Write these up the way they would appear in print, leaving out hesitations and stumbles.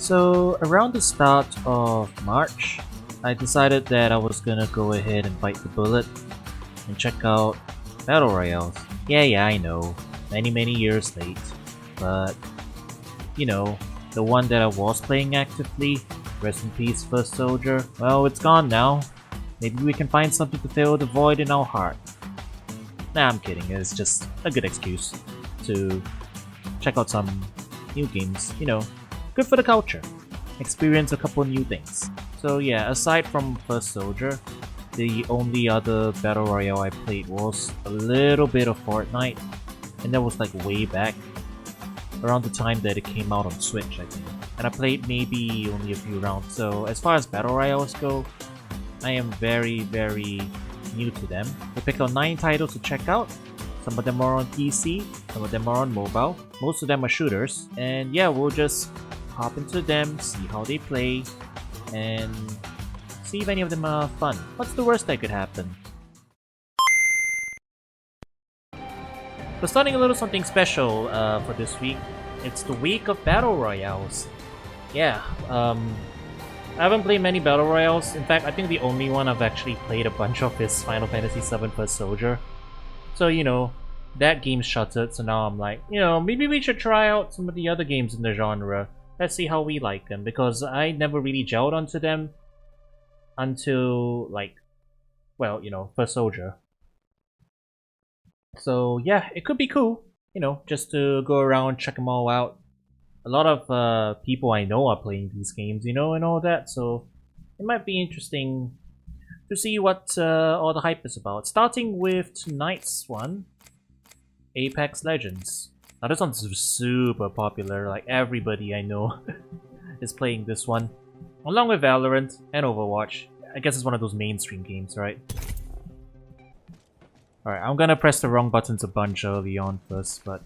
So around the start of March, I decided that I was gonna go ahead and bite the bullet and check out Battle Royales. Yeah, I know, many years late, but you know, the one that I was playing actively, rest in peace First Soldier, well, it's gone now. Maybe we can find something to fill the void in our heart. Nah, I'm kidding, it's just a good excuse to check out some new games, good for the culture. Experience a couple new things. So yeah, aside from First Soldier, the only other Battle Royale I played was a little bit of Fortnite, and that was like way back, around the time that it came out on Switch, I think. And I played maybe only a few rounds, so as far as Battle Royales go, I am very new to them. I picked out 9 titles to check out. Some of them are on PC, some of them are on mobile. Most of them are shooters, and yeah, we'll just hop into them, see how they play, and see if any of them are fun. What's the worst that could happen? So starting a little something special for this week, it's the week of Battle Royales. Yeah, I haven't played many Battle Royales. In fact, I think the only one I've actually played a bunch of is Final Fantasy VII First Soldier. So, that game shuttered, so now I'm like, maybe we should try out some of the other games in the genre. Let's see how we like them, because I never really gelled onto them until, First Soldier. So, yeah, it could be cool, just to go around, check them all out. A lot of people I know are playing these games, and all that, so it might be interesting to see what all the hype is about. Starting with tonight's one, Apex Legends. Now this one's super popular, like everybody I know is playing this one, along with Valorant and Overwatch. I guess it's one of those mainstream games, right? Alright, I'm gonna press the wrong buttons a bunch early on first, but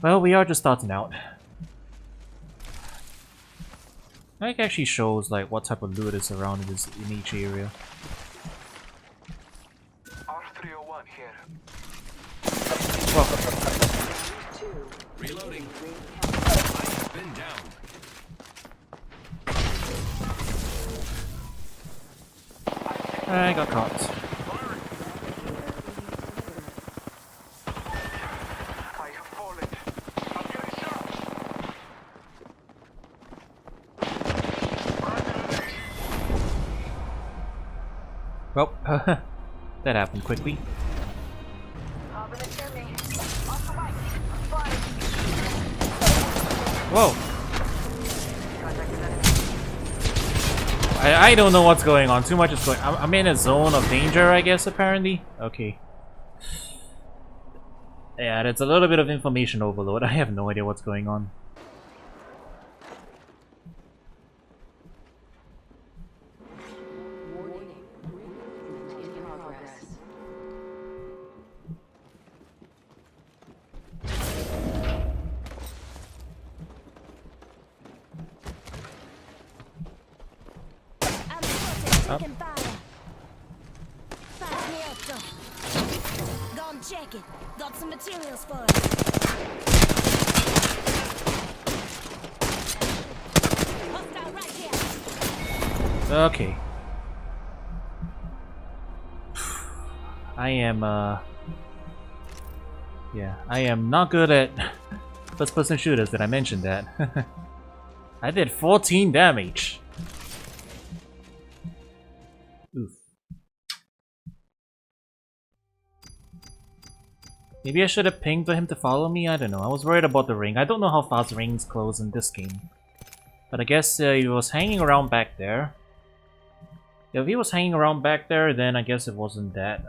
well, we are just starting out. I think it actually shows like what type of loot is around in each area. R301 here. Welcome. Reloading. I've been down. I got caught. I have fallen. I'm getting shot. Well, that happened quickly. Whoa! I don't know what's going on. Too much is going. I'm in a zone of danger, I guess. Apparently. Okay. Yeah, that's a little bit of information overload. I have no idea what's going on. Check it. Got some materials for us. Okay. I am yeah, I am not good at first-person shooters. Did I mention that? I did 14 damage. Oof. Maybe I should have pinged for him to follow me? I don't know. I was worried about the ring. I don't know how fast rings close in this game. But I guess he was hanging around back there. If he was hanging around back there, then I guess it wasn't that...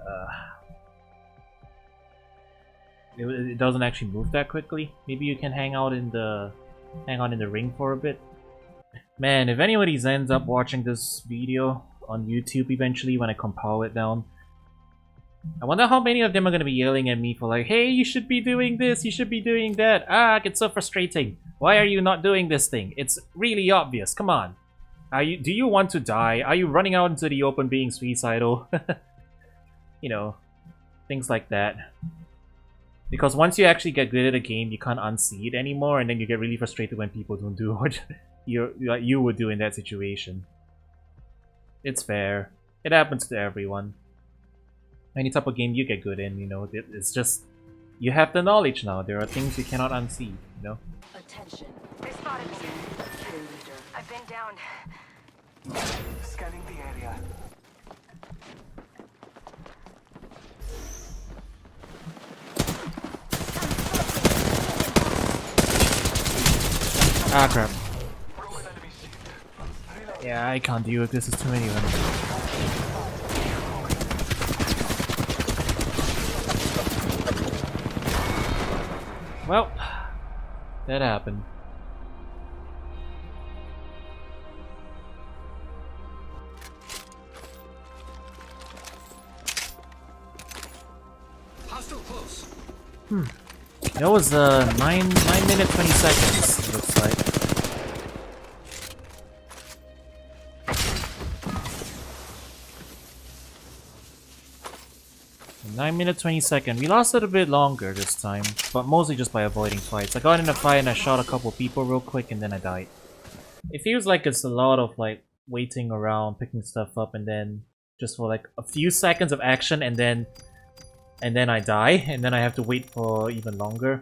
It doesn't actually move that quickly. Maybe you can hang out in the ring for a bit. Man, if anybody ends up watching this video on YouTube eventually when I compile it down, I wonder how many of them are going to be yelling at me for like, hey, you should be doing this, you should be doing that. Ah, it's so frustrating. Why are you not doing this thing? It's really obvious. Come on. Do you want to die? Are you running out into the open being suicidal? Things like that. Because once you actually get good at a game, you can't unsee it anymore, and then you get really frustrated when people don't do what you would do in that situation. It's fair. It happens to everyone. Any type of game you get good in, you know, it's just you have the knowledge now. There are things you cannot unsee, you know. Attention. They spotted me. Cheerleader. I've been down. Scanning the area. Ah crap. Broken enemy shield. Yeah, I can't deal with this. It's too many of them. Well, that happened. Hostile close. That was 9 minutes 20 seconds. Looks like. 9 minutes 20 seconds. We lost it a bit longer this time, but mostly just by avoiding fights. I got in a fight and I shot a couple people real quick and then I died. It feels like it's a lot of like waiting around, picking stuff up, and then just for like a few seconds of action and then I die, and then I have to wait for even longer.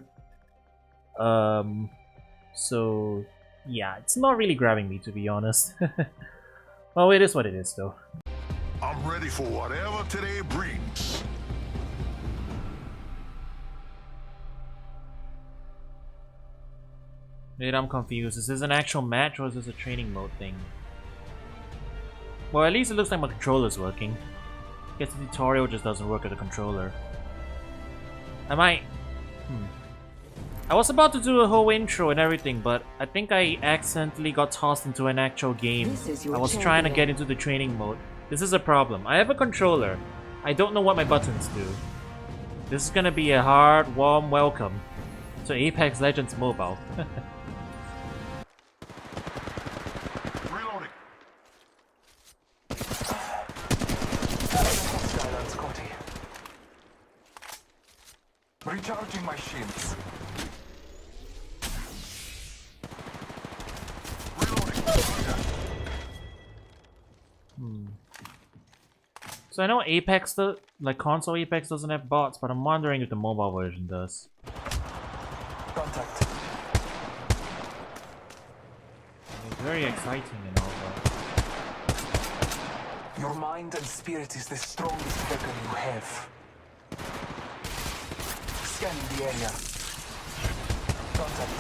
So yeah, it's not really grabbing me, to be honest. Well, it is what it is though. I'm ready for whatever today brings. Wait, I'm confused. Is this an actual match or is this a training mode thing? Well, at least it looks like my controller's working. Guess the tutorial just doesn't work with the controller. I might... I was about to do a whole intro and everything, but I think I accidentally got tossed into an actual game. This is your I was trying to champion. get into the training mode. This is a problem. I have a controller. I don't know what my buttons do. This is gonna be a hard, warm welcome to Apex Legends Mobile. Reloading. Hostile on Scotty. Recharging my shields. So I know Apex, like console Apex doesn't have bots, but I'm wondering if the mobile version does. Contact. It's very exciting and all that. Your mind and spirit is the strongest weapon you have. Scanning the area. Contact.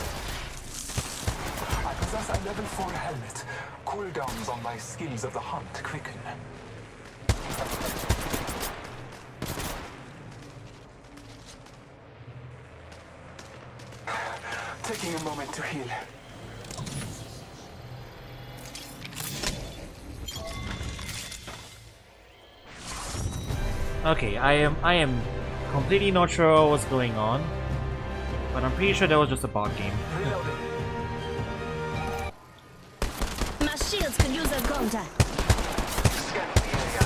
I possess a level 4 helmet. Cooldowns on my skills of the hunt quicken. Taking a moment to heal. Okay, I am completely not sure what's going on, but I'm pretty sure that was just a bot game. Reloading. My shields could use a contact. Scanning the area.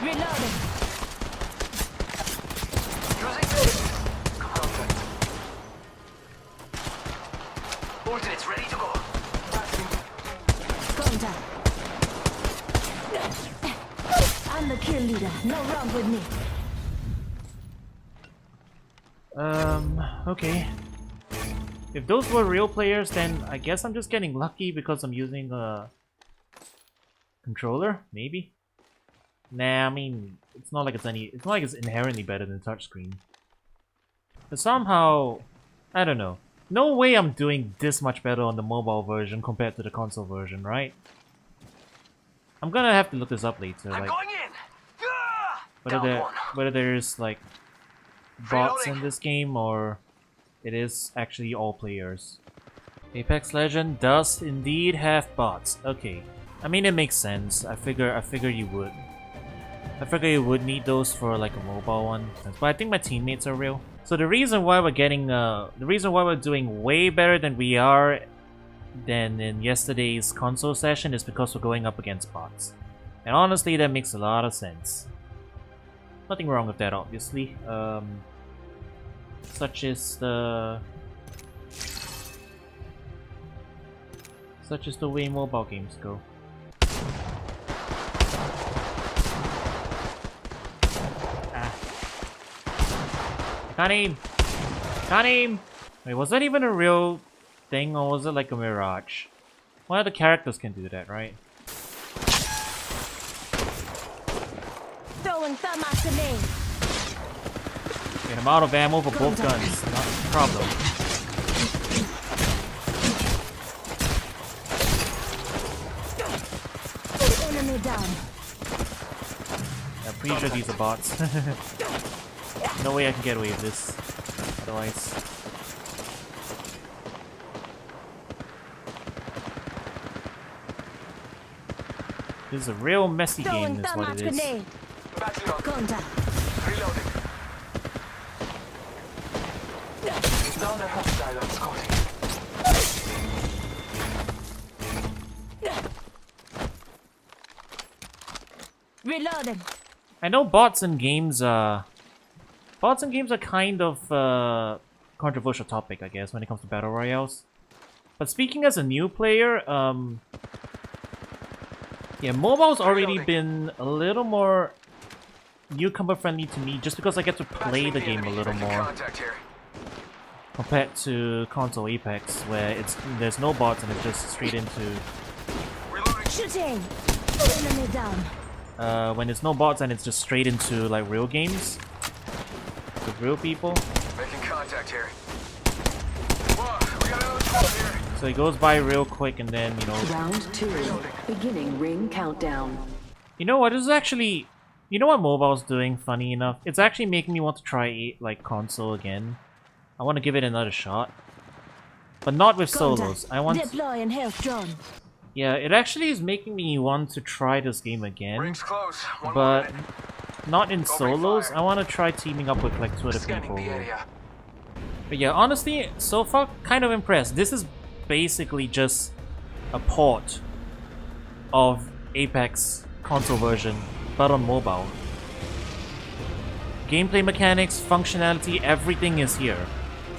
Reloading. Contact. Ordnance ready to go. Contact. I'm the kill leader. No wrong with me. Okay. If those were real players, then I guess I'm just getting lucky because I'm using a controller, maybe? Nah, I mean, it's not like it's inherently better than touchscreen. But somehow, I don't know. No way I'm doing this much better on the mobile version compared to the console version, right? I'm gonna have to look this up later, I'm like going in. Yeah! whether there's like bots in this game or it is actually all players. Apex Legends does indeed have bots. Okay. I mean, it makes sense. I figure you would. I figure you would need those for like a mobile one. But I think my teammates are real. So the reason why we're doing way better than we are than in yesterday's console session is because we're going up against bots. And honestly, that makes a lot of sense. Nothing wrong with that, obviously. Such is the way mobile games go. Ah. Can't aim! Can't aim! Wait, was that even a real thing or was it like a mirage? One of the characters can do that, right? Throwing thermite grenade. And I'm out of ammo for both guns, not a problem. Enemy down. I'm pretty sure these are bots. No way I can get away with this. Otherwise. This is a real messy game, is what it is. Contact. Reloading. Down a hostile on Scotty. Reloading. I know bots in games are kind of controversial topic, I guess, when it comes to battle royales. But speaking as a new player, yeah, mobile's already been a little more newcomer friendly to me, just because I get to play the game a little more compared to console Apex, where there's no bots and it's just straight into. Shooting. Enemy down. When there's no bots and it's just straight into like real games with real people. Making contact here. Whoa, we got another squad here. So it goes by real quick and then, you know. Round 2. Beginning ring countdown. You know what? This is actually, you know what mobile's doing? Funny enough, it's actually making me want to try like console again. I want to give it another shot, but not with solos. I want. Deploy and health drone. Yeah, it actually is making me want to try this game again, Rings close. One but minute. not in Opening solos. fire. I want to try teaming up with like 2 other Scanning people. the area. But yeah, honestly, so far, kind of impressed. This is basically just a port of Apex console version, but on mobile. Gameplay mechanics, functionality, everything is here.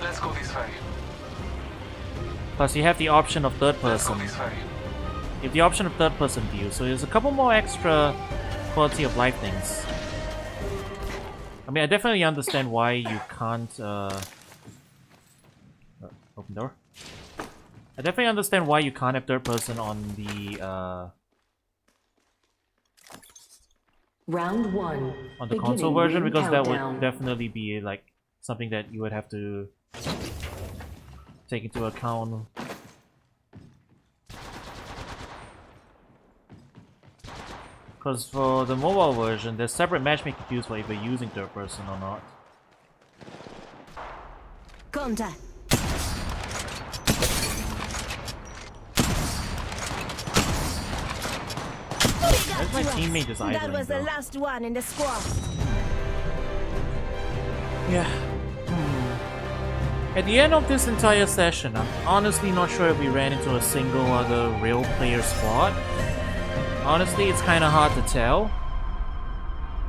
Let's go this way. Plus, you have the option of third Let's go person. this way. You have the option of third person view, so there's a couple more extra quality of life things. I mean, I definitely understand why you can't, open door. I definitely understand why you can't have third person on the, Round 1. on the console version, because that would definitely be, like, something that you would have to take into account. Because for the mobile version, there's separate matchmaking queues for if you're using third person or not. Contact. Where's my teammate just idling, That was the though? last one in the squad. Yeah. At the end of this entire session, I'm honestly not sure if we ran into a single other real player squad. Honestly, it's kind of hard to tell.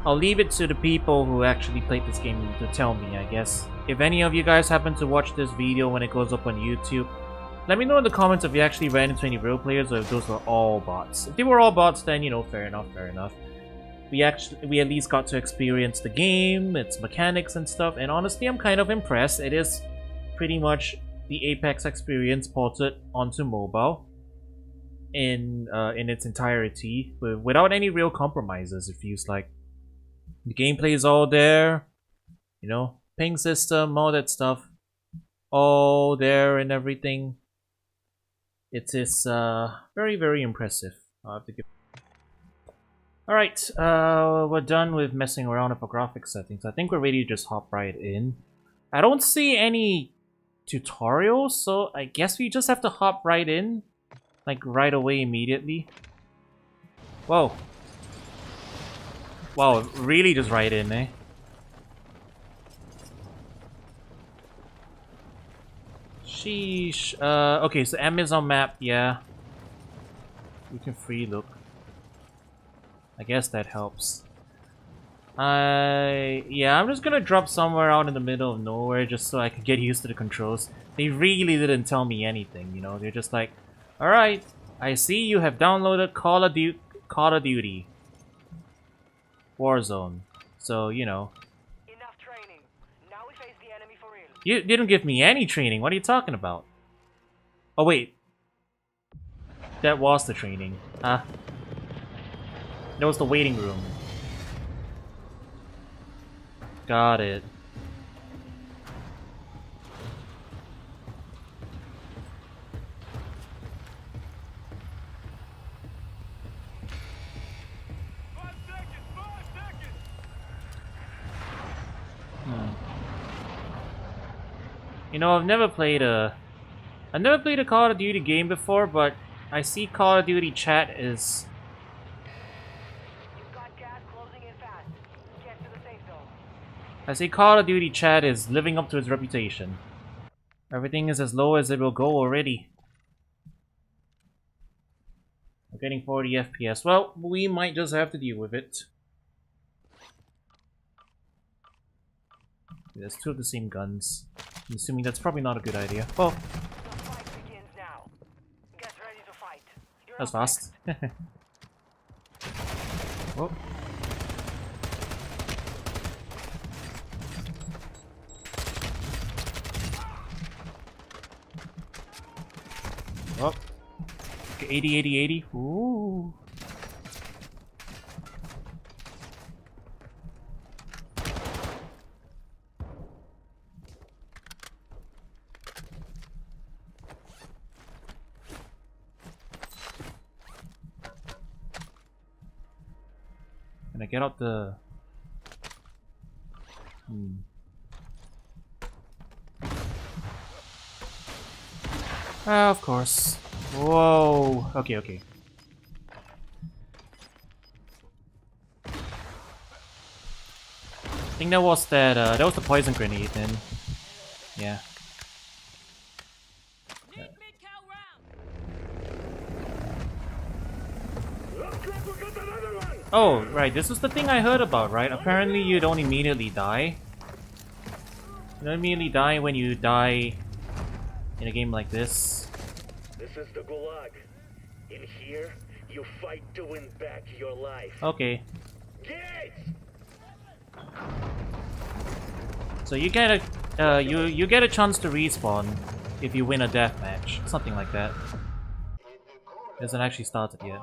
I'll leave it to the people who actually played this game to tell me, I guess. If any of you guys happen to watch this video when it goes up on YouTube, let me know in the comments if you actually ran into any real players or if those were all bots. If they were all bots, then, you know, fair enough, fair enough. We at least got to experience the game, its mechanics and stuff, and honestly, I'm kind of impressed. It is pretty much the Apex experience ported onto mobile in its entirety, without any real compromises. It feels like the gameplay is all there, you know, ping system, all that stuff, all there and everything. It is very, very impressive. I'll have to give. Alright, we're done with messing around with our graphics settings. I think we're ready to just hop right in. I don't see any tutorials, so I guess we just have to hop right in. Like, right away, immediately. Whoa. Wow, really just right in, eh? Sheesh. Okay, so Amazon map, yeah. You can free look. I guess that helps. Yeah, I'm just gonna drop somewhere out in the middle of nowhere just so I can get used to the controls. They really didn't tell me anything, you know? They're just like, alright, I see you have downloaded Call of Duty Warzone. So, you know. Enough training. Now we face the enemy for real. You didn't give me any training. What are you talking about? Oh, wait. That was the training. Huh? That was the waiting room. Got it. You know, I've never played a Call of Duty game before, but I see Call of Duty chat is. You've got gas closing in fast. Get to the safe zone. I see Call of Duty chat is living up to its reputation. Everything is as low as it will go already. We're getting 40 FPS. Well, we might just have to deal with it. There's two of the same guns. I'm assuming that's probably not a good idea. Oh, The fight begins now. Get ready to fight. You're that's up fast. Whoa. Oh. Okay, 80, 80, 80. Ooh. Can I get out the... Ah, of course. Whoa. Okay, okay. I think that was that was the poison grenade then. Yeah. Oh, right, this is the thing I heard about, right? Apparently you don't immediately die. You don't immediately die when you die in a game like this. This is the Gulag. In here, you fight to win back your life. Okay. Gates! So you get a you get a chance to respawn if you win a deathmatch, something like that. Hasn't actually started yet.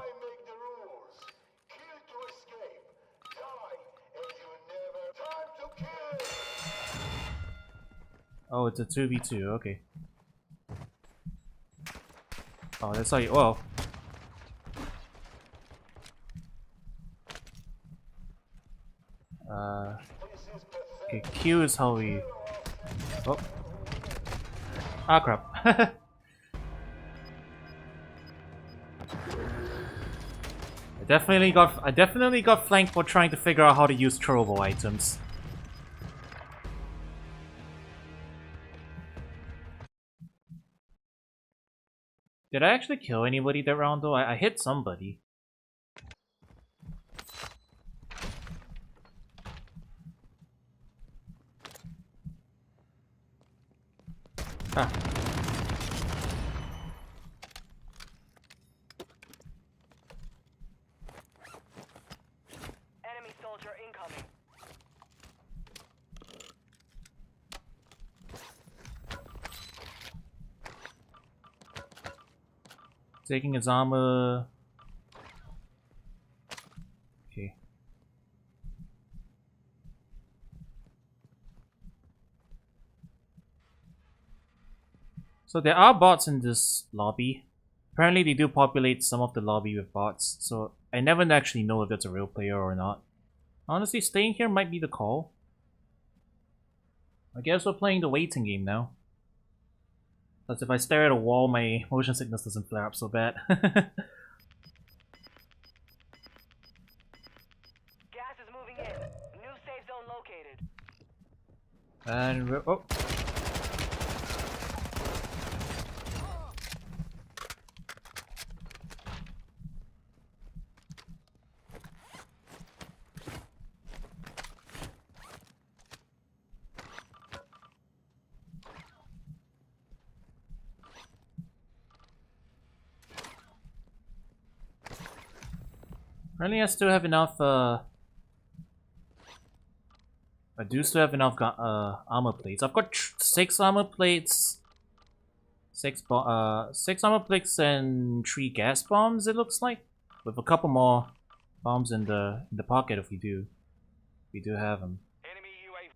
Oh, it's a 2v2, okay. Oh, that's how you. Whoa. Okay, Q is how we. Oh. Ah, crap. I definitely got flanked for trying to figure out how to use throwable items. Did I actually kill anybody that round though? I hit somebody. Ah. Enemy soldier incoming. Taking his armor. Okay. So there are bots in this lobby. Apparently they do populate some of the lobby with bots, so I never actually know if that's a real player or not. Honestly, staying here might be the call. I guess we're playing the waiting game now. That's if I stare at a wall, my motion sickness doesn't flare up so bad. Gas is moving in. New safe zone located. And we're... Oh! Apparently I still have enough, I do still have enough armor plates. I've got 6 armor plates, 6 armor plates and 3 gas bombs, it looks like. With a couple more bombs in the pocket if we do have them. Enemy UAV.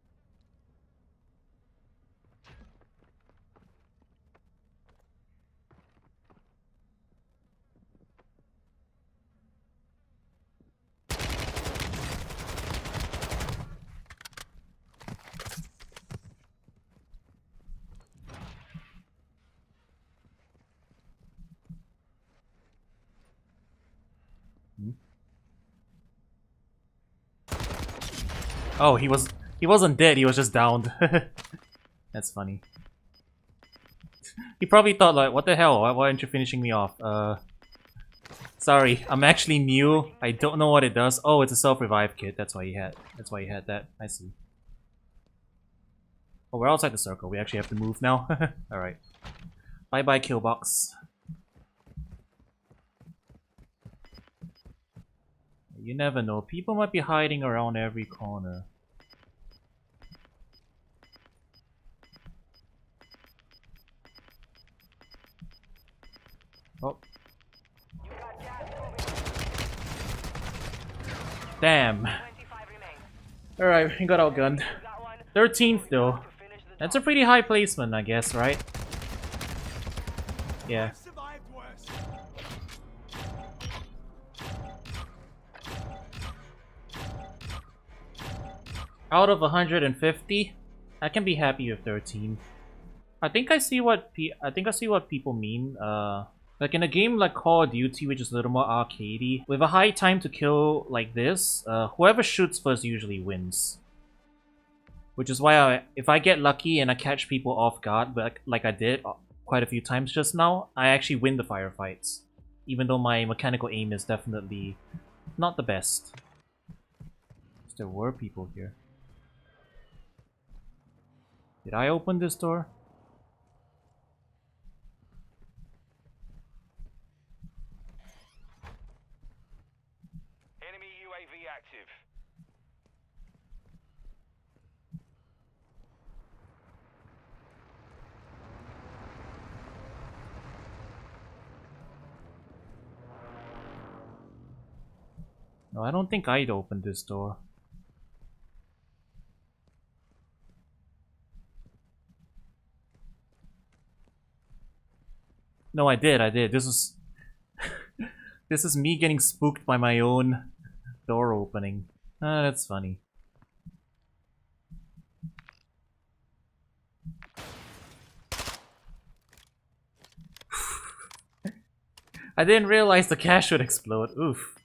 Oh, he wasn't dead, he was just downed. That's funny. He probably thought like, what the hell, why aren't you finishing me off? Sorry, I'm actually new. I don't know what it does. Oh, it's a self-revive kit, that's why he had that. I see. Oh, we're outside the circle, we actually have to move now. Alright. Bye bye kill box. You never know, people might be hiding around every corner. Oh. Damn. Alright, we got outgunned. 13th though. That's a pretty high placement, I guess, right? Yeah. Out of 150, I can be happy with 13. I think I see what people mean. Like in a game like Call of Duty, which is a little more arcadey, with a high time to kill like this, whoever shoots first usually wins. Which is why if I get lucky and I catch people off guard, but like I did quite a few times just now, I actually win the firefights. Even though my mechanical aim is definitely not the best. There were people here. Did I open this door? Enemy UAV active. No, I don't think I'd open this door. No, I did. This is... this is me getting spooked by my own door opening. Ah, that's funny. I didn't realize the cache would explode. Oof.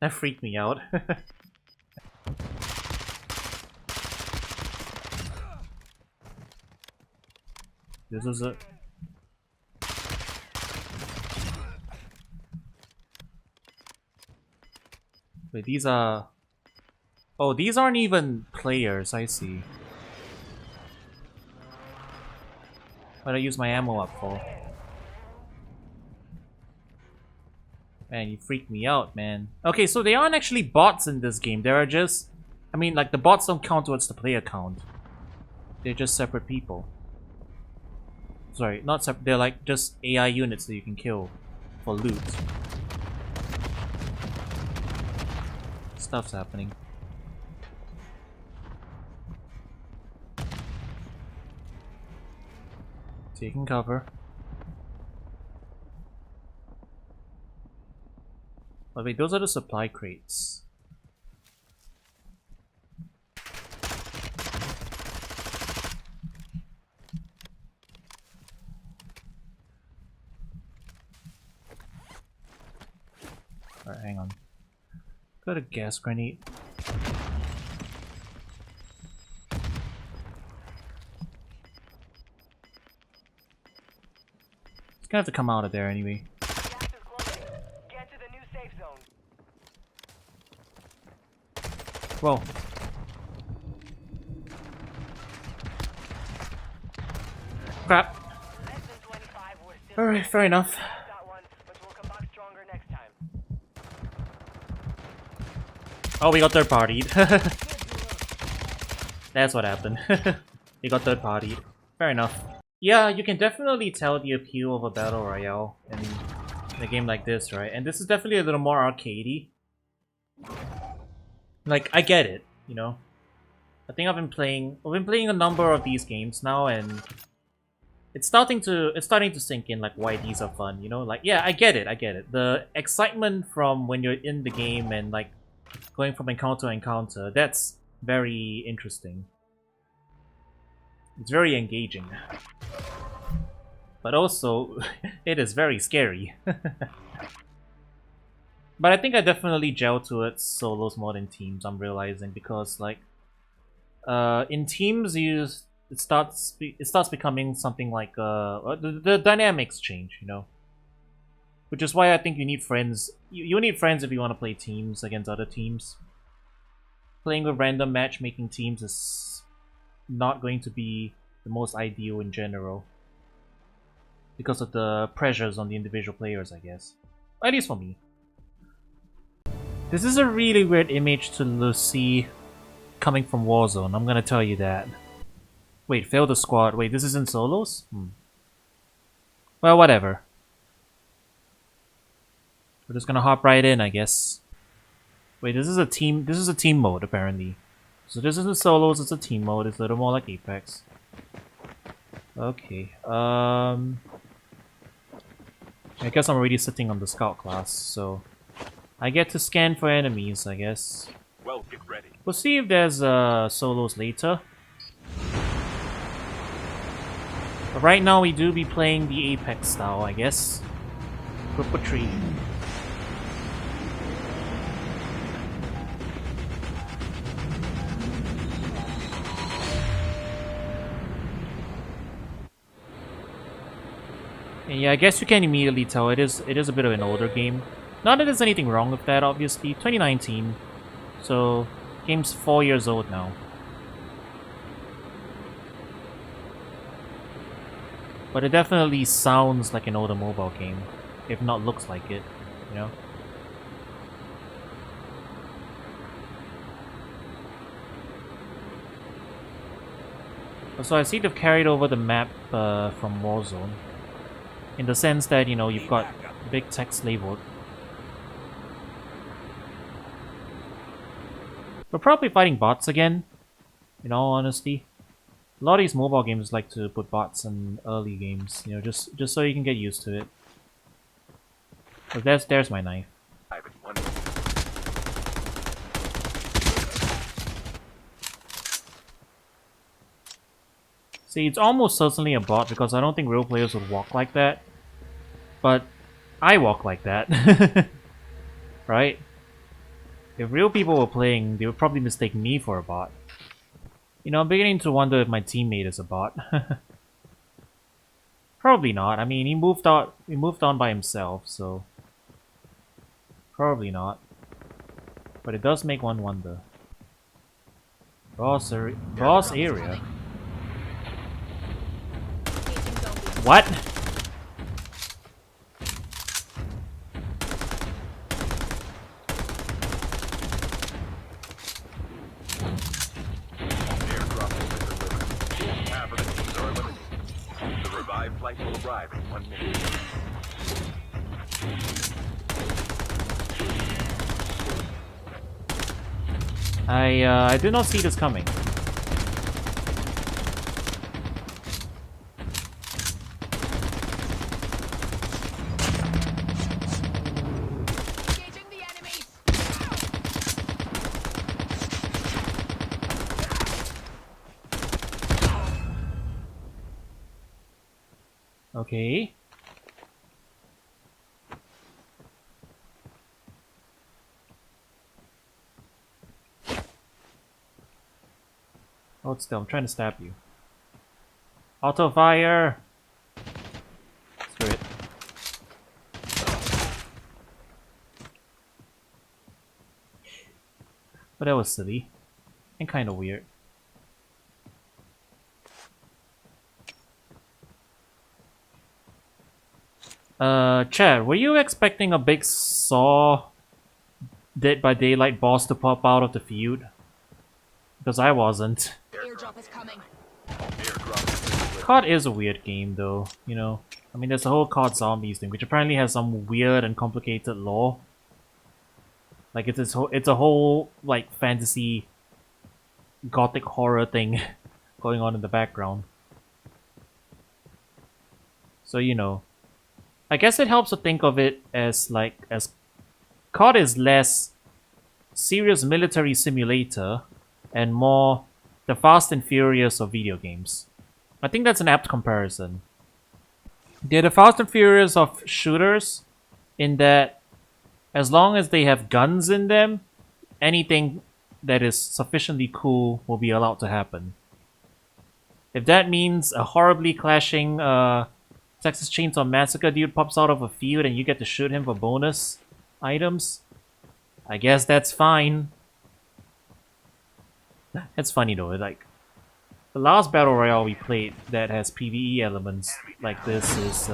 That freaked me out. This is a... Wait, these are... Oh, these aren't even players, I see. What did I use my ammo up for? Man, you freaked me out, man. Okay, so they aren't actually bots in this game. There are just... I mean, like, the bots don't count towards the player count. They're just separate people. Sorry, not separate. They're like just AI units that you can kill for loot. Stuff's happening. Taking cover. Oh wait, those are the supply crates. Alright, hang on. Got a gas grenade. It's gonna have to come out of there anyway. Get to the new safe zone. Whoa. Crap. Less than 25, we're still Alright, fair enough. that one, but we'll come back stronger next time. Oh, we got third partied. That's what happened. We got third partied. Fair enough. Yeah, you can definitely tell the appeal of a battle royale in a game like this, right? And this is definitely a little more arcadey. Like, I get it, you know. I think I've been playing a number of these games now, and it's starting to sink in like why these are fun, you know? Like, yeah, I get it. The excitement from when you're in the game and like going from encounter to encounter, that's very interesting. It's very engaging. But also, it is very scary. But I think I definitely gel towards solos more than teams, I'm realizing, because like in teams it starts becoming something like the dynamics change, you know. Which is why I think you need friends. You need friends if you want to play teams against other teams. Playing with random matchmaking teams is not going to be the most ideal in general. Because of the pressures on the individual players, I guess. At least for me. This is a really weird image to see coming from Warzone, I'm gonna tell you that. Wait, fail the squad. Wait, this isn't solos? Well, whatever. We're just gonna hop right in, I guess. Wait, this is a team mode, apparently. So this isn't solos, it's a team mode. It's a little more like Apex. Okay, I guess I'm already sitting on the scout class, so I get to scan for enemies, I guess. Well, get ready. We'll see if there's solos later. But right now we do be playing the Apex style, I guess. Group retreat. And yeah, I guess you can immediately tell it is a bit of an older game. Not that there's anything wrong with that, obviously. 2019, so game's 4 years old now. But it definitely sounds like an older mobile game, if not looks like it, you know? So I see they've carried over the map from Warzone. In the sense that, you know, you've got big text labeled. We're probably fighting bots again, in all honesty. A lot of these mobile games like to put bots in early games, you know, just so you can get used to it. But there's my knife. See, it's almost certainly a bot because I don't think real players would walk like that. But I walk like that. Right? If real people were playing, they would probably mistake me for a bot. You know, I'm beginning to wonder if my teammate is a bot. Probably not. I mean, he moved on by himself, so probably not. But it does make one wonder. Boss area. What? Airdrop will be delivered. Half of the teams are eliminated. The revived flight will arrive in 1 minute. I did not see this coming. Okay. Hold still, I'm trying to stab you. Auto fire! Screw it. But that was silly. And kinda weird. Chad, were you expecting a big saw Dead by Daylight boss to pop out of the feud. Because I wasn't. Airdrop is coming. COD is a weird game though, you know. I mean, there's the whole COD Zombies thing, which apparently has some weird and complicated lore. Like it's a whole like fantasy gothic horror thing going on in the background. So you know, I guess it helps to think of it as COD is less serious military simulator and more the Fast and Furious of video games. I think that's an apt comparison. They're the Fast and Furious of shooters in that as long as they have guns in them, anything that is sufficiently cool will be allowed to happen. If that means a horribly clashing Texas Chainsaw Massacre dude pops out of a field and you get to shoot him for bonus items, I guess that's fine. It's funny though, like the last Battle Royale we played that has PvE elements like this is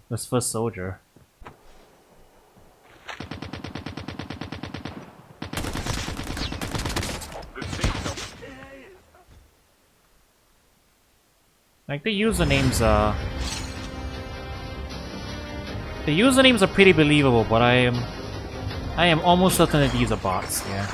was First Soldier. Like the usernames are pretty believable, but I am almost certain that these are bots, yeah.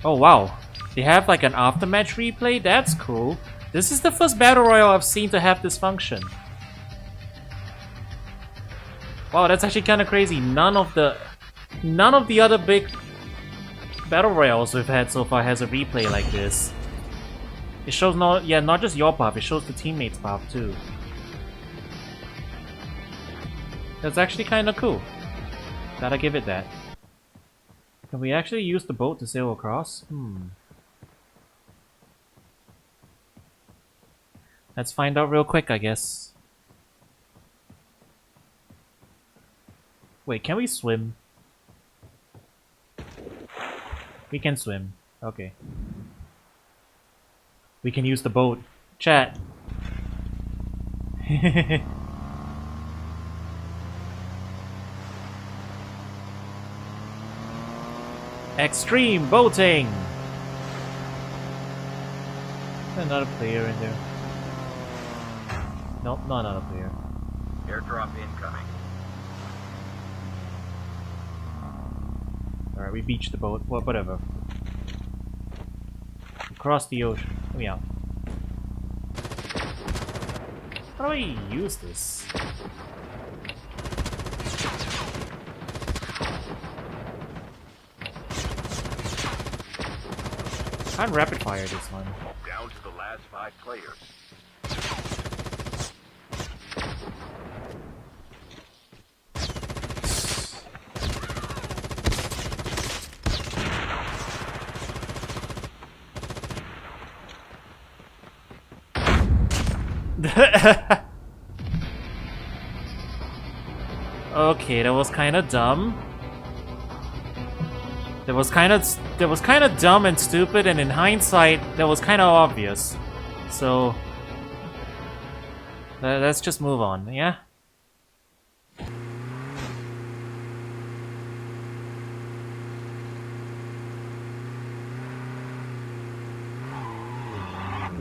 Oh wow, they have like an aftermatch replay? That's cool. This is the first Battle Royale I've seen to have this function. Wow, that's actually kind of crazy. None of the other big Battle Royales we've had so far has a replay like this. It shows not just your path, it shows the teammates' path too. That's actually kind of cool. Gotta give it that. Can we actually use the boat to sail across? Let's find out real quick, I guess. Wait, can we swim? We can swim. Okay. We can use the boat. Chat. Extreme boating! Another player in there. Nope, not another player. Airdrop incoming. Alright, we beached the boat. Whatever. Across the ocean. Let me out. How do I use this? Can't rapid fire this one. Down to the last 5 players. Okay, that was kind of dumb. That was kind of dumb and stupid, and in hindsight, that was kind of obvious. So let's just move on, yeah?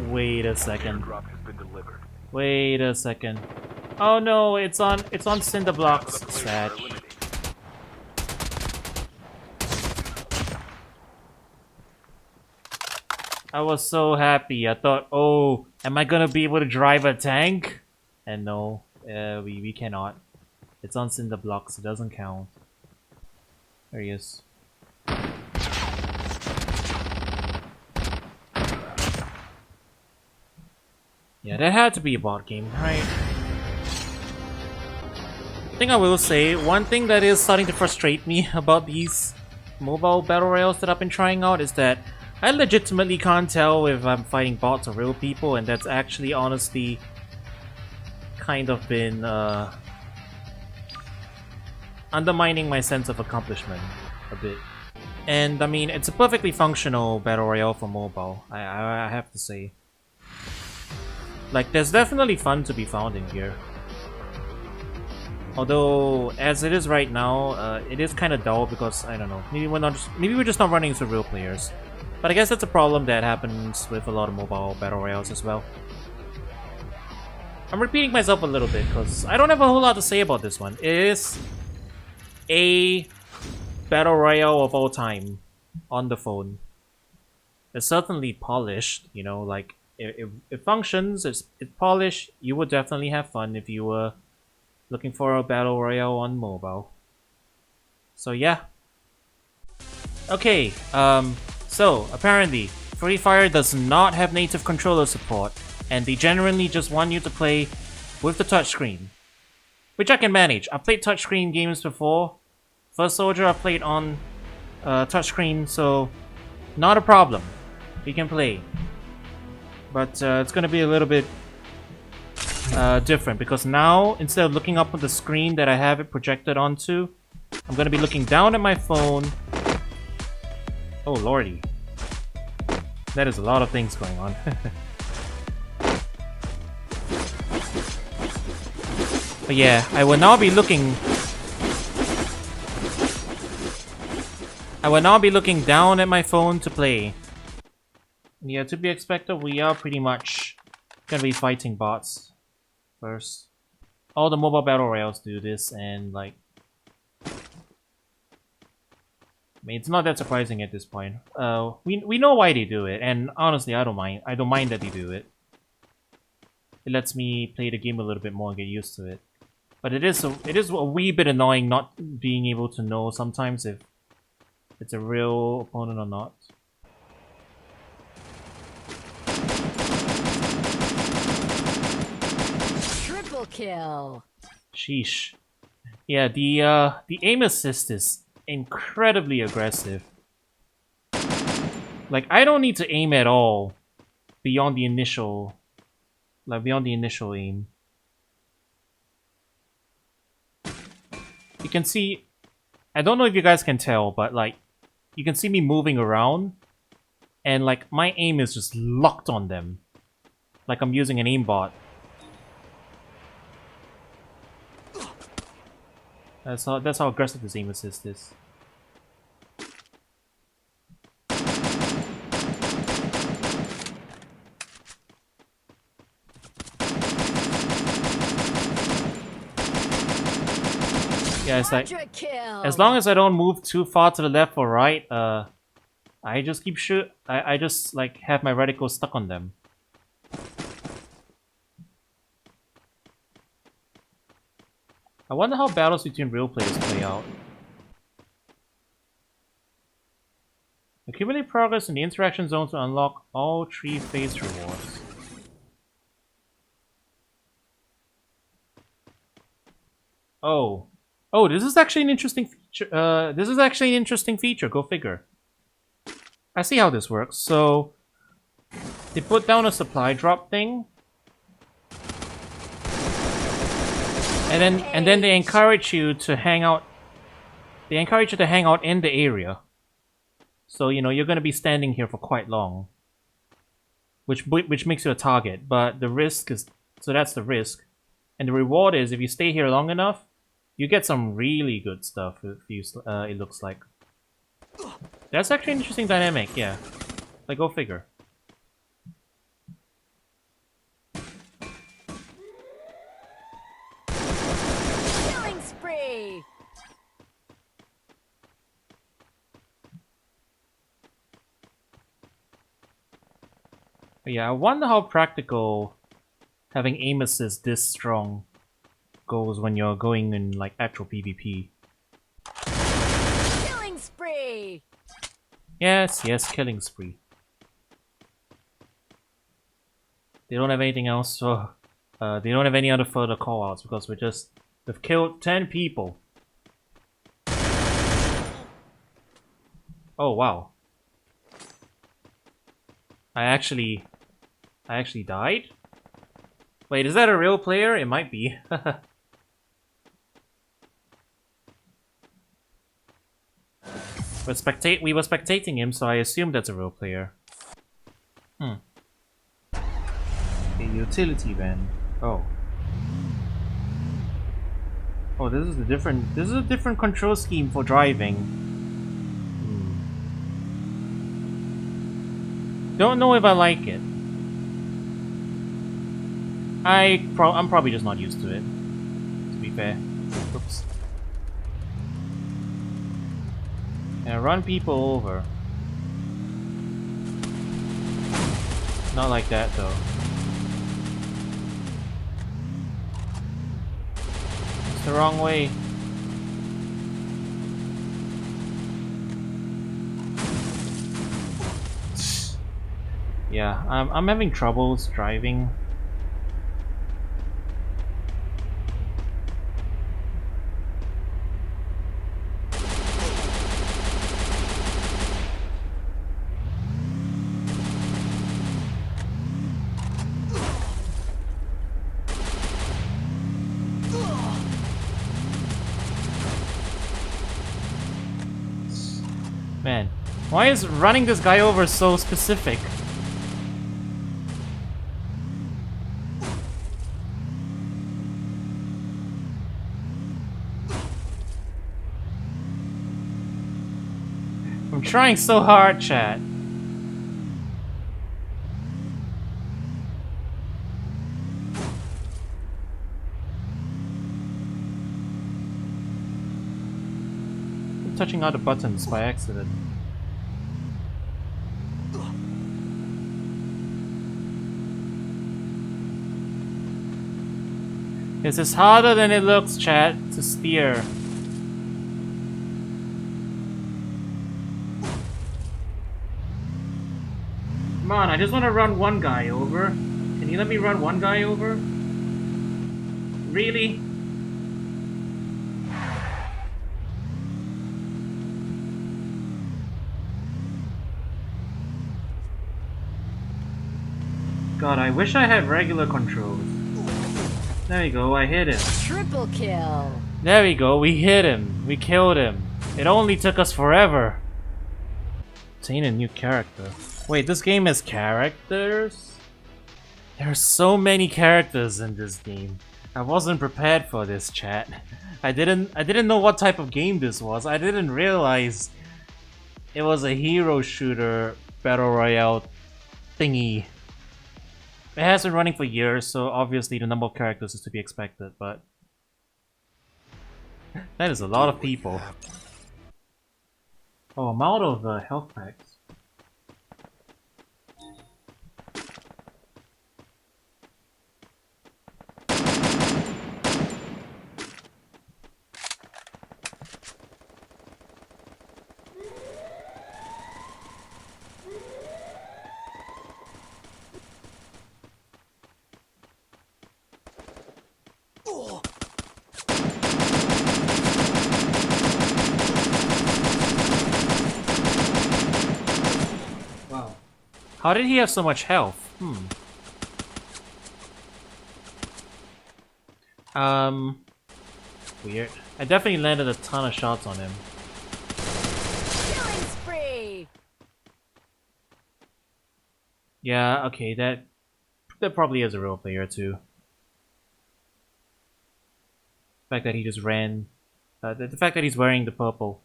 Wait a second. Airdrop has been delivered. Wait a second. Oh no, it's on cinder blocks. Sad. I was so happy. I thought, oh, am I gonna be able to drive a tank? And no, we cannot. It's on cinder blocks. It doesn't count. There he is. Yeah, that had to be a bot game, right? I think I will say, one thing that is starting to frustrate me about these mobile battle royales that I've been trying out is that I legitimately can't tell if I'm fighting bots or real people, and that's actually honestly kind of been undermining my sense of accomplishment a bit. And I mean, it's a perfectly functional battle royale for mobile, I have to say. Like, there's definitely fun to be found in here. Although, as it is right now, it is kind of dull because, I don't know, maybe we're just not running into real players. But I guess that's a problem that happens with a lot of mobile battle royales as well. I'm repeating myself a little bit because I don't have a whole lot to say about this one. It is a battle royale of all time on the phone. It's certainly polished, you know, like it functions, it's polished. You would definitely have fun if you were looking for a battle royale on mobile. So yeah. Okay, so apparently Free Fire does not have native controller support, and they generally just want you to play with the touchscreen, which I can manage. I've played touchscreen games before. First Soldier I played on touchscreen, so not a problem. We can play. But it's gonna be a little bit different because now, instead of looking up at the screen that I have it projected onto, I'm gonna be looking down at my phone. Oh lordy. That is a lot of things going on. But yeah, I will now be looking down at my phone to play. Yeah, to be expected, we are pretty much gonna be fighting bots first. All the mobile battle royales do this, and like, I mean, it's not that surprising at this point. We know why they do it, and honestly, I don't mind. I don't mind that they do it. It lets me play the game a little bit more and get used to it. But it is a wee bit annoying not being able to know sometimes if it's a real opponent or not. Triple kill. Sheesh. Yeah, the aim assist is incredibly aggressive. Like, I don't need to aim at all beyond the initial aim. You can see, I don't know if you guys can tell, but like, you can see me moving around, and like, my aim is just locked on them. Like I'm using an aimbot. That's how aggressive this aim assist is. Yeah, it's like, as long as I don't move too far to the left or right, I just keep I just like have my reticle stuck on them. I wonder how battles between real players play out. Accumulate progress in the interaction zone to unlock all 3 phase rewards. Oh. Oh, this is actually an interesting feature. Go figure. I see how this works. So they put down a supply drop thing, and then they encourage you to hang out. They encourage you to hang out in the area. So you know you're going to be standing here for quite long, which makes you a target. But the risk is, so that's the risk, and the reward is if you stay here long enough, you get some really good stuff. If you, it looks like. That's actually an interesting dynamic, yeah. Like, go figure. Killing spree. But yeah, I wonder how practical having aim assist this strong goes when you're going in like actual PvP. Killing spree. Yes, killing spree. They don't have anything else, so they don't have any other further callouts because we've killed 10 people. Oh wow. I actually died? Wait, is that a real player? It might be. We were spectating him, so I assume that's a real player. A utility van. Oh. Oh, this is a different control scheme for driving. Don't know if I like it. I'm probably just not used to it, to be fair. Oops. And run people over. Not like that though. It's the wrong way. Yeah, I'm having troubles driving. Man, why is running this guy over so specific? I'm trying so hard, chat. I'm touching other buttons by accident. This is harder than it looks, chat, to steer. Come on, I just want to run one guy over. Can you let me run one guy over? Really? God, I wish I had regular controls. There we go, I hit him. Triple kill. There we go, we hit him. We killed him. It only took us forever. Obtain a new character. Wait, this game has characters? There are so many characters in this game. I wasn't prepared for this, chat. I didn't know what type of game this was. I didn't realize it was a hero shooter battle royale thingy. It has been running for years, so obviously the number of characters is to be expected, but that is a lot of people. Oh, I'm out of health packs. Wow. How did he have so much health? Weird. I definitely landed a ton of shots on him. Killing spree. Yeah, okay, that probably is a real player too. The fact that he just ran, the fact that he's wearing the purple,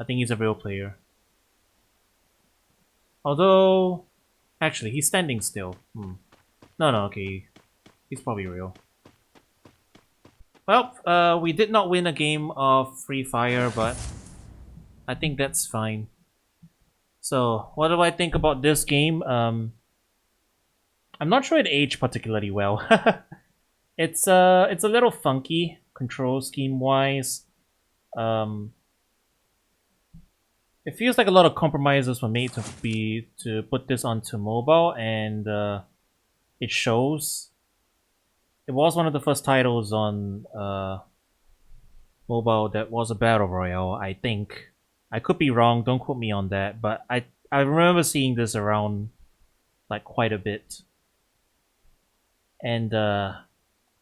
I think he's a real player. Although, actually, he's standing still. No, okay, he's probably real. Well, we did not win a game of Free Fire, but I think that's fine. So, what do I think about this game? I'm not sure it aged particularly well. It's a little funky control scheme wise. It feels like a lot of compromises were made to put this onto mobile, and it shows. It was one of the first titles on mobile that was a battle royale, I think. I could be wrong, don't quote me on that, but I remember seeing this around like quite a bit. And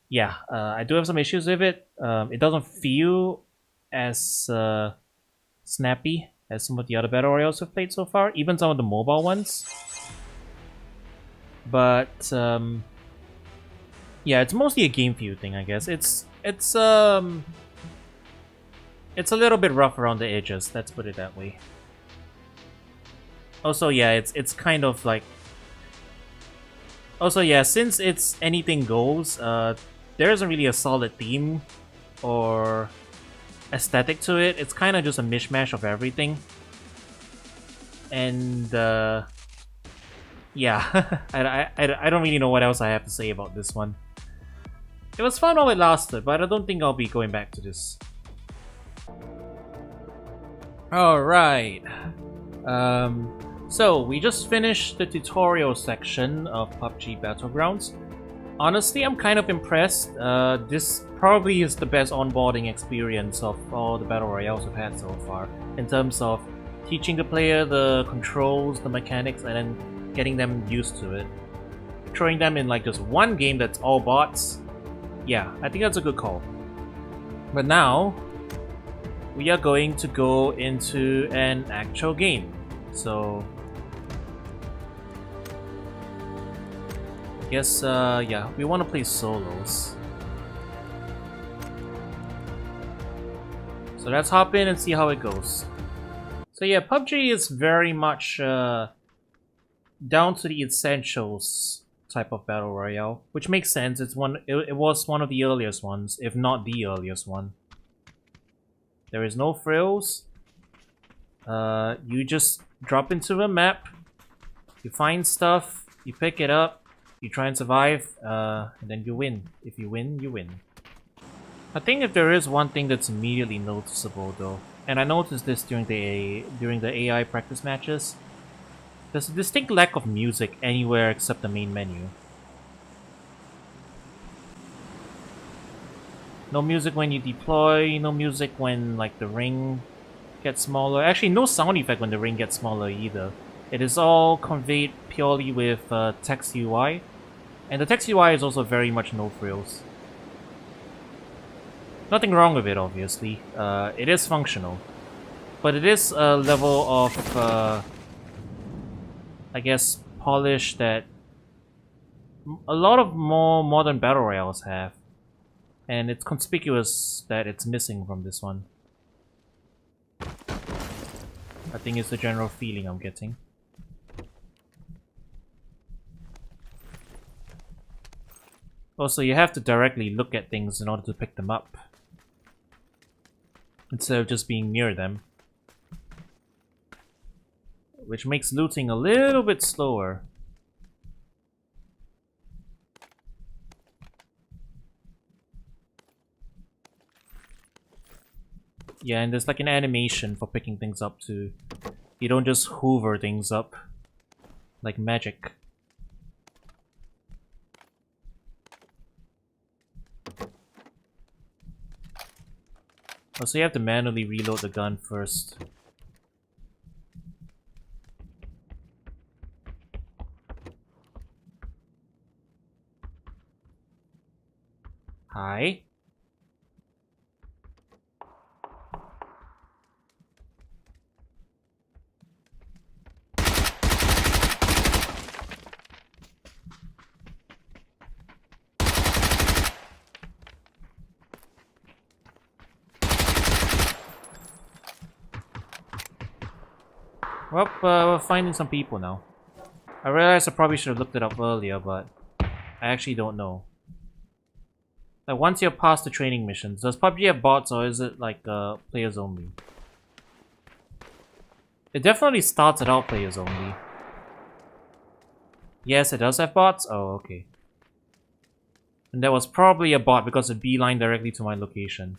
yeah, I do have some issues with it. It doesn't feel as snappy as some of the other battle royales I've played so far, even some of the mobile ones. But yeah, it's mostly a game view thing, I guess. It's a little bit rough around the edges. Let's put it that way. Also, yeah, it's kind of like. Also, yeah, since it's anything goes, there isn't really a solid theme or aesthetic to it. It's kind of just a mishmash of everything. And yeah, I don't really know what else I have to say about this one. It was fun while it lasted, but I don't think I'll be going back to this. Alright. So, we just finished the tutorial section of PUBG Battlegrounds. Honestly, I'm kind of impressed. This probably is the best onboarding experience of all the Battle Royales we've had so far. In terms of teaching the player the controls, the mechanics, and then getting them used to it. Throwing them in like just one game that's all bots. Yeah, I think that's a good call. But now, we are going to go into an actual game. So, I guess, yeah, we want to play solos. So let's hop in and see how it goes. So yeah, PUBG is very much down to the essentials type of battle royale, which makes sense. It was one of the earliest ones, if not the earliest one. There is no frills. You just drop into a map, you find stuff, you pick it up, you try and survive, and then you win. If you win, you win. I think if there is one thing that's immediately noticeable though, and I noticed this during the AI practice matches, there's a distinct lack of music anywhere except the main menu. No music when you deploy, no music when like the ring gets smaller. Actually, no sound effect when the ring gets smaller either. It is all conveyed purely with text UI, and the text UI is also very much no frills. Nothing wrong with it, obviously. It is functional, but it is a level of, I guess, polish that a lot of more modern battle royales have, and it's conspicuous that it's missing from this one. I think it's the general feeling I'm getting. Also, you have to directly look at things in order to pick them up, instead of just being near them. Which makes looting a little bit slower. Yeah, and there's like an animation for picking things up too. You don't just hoover things up like magic. Oh, so you have to manually reload the gun first. Hi. Well, we're finding some people now. I realized I probably should have looked it up earlier, but I actually don't know. Like, once you're past the training missions, does PUBG have bots or is it like players only? It definitely started out players only. Yes, it does have bots? Oh, okay. And that was probably a bot because it beelined directly to my location.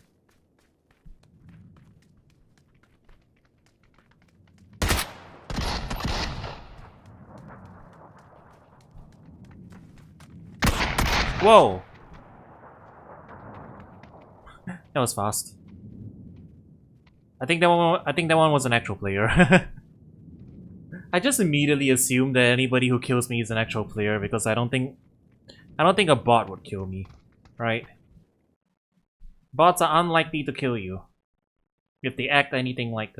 Whoa! That was fast. I think that one was an actual player. I just immediately assumed that anybody who kills me is an actual player because I don't think a bot would kill me, right? Bots are unlikely to kill you if they act anything like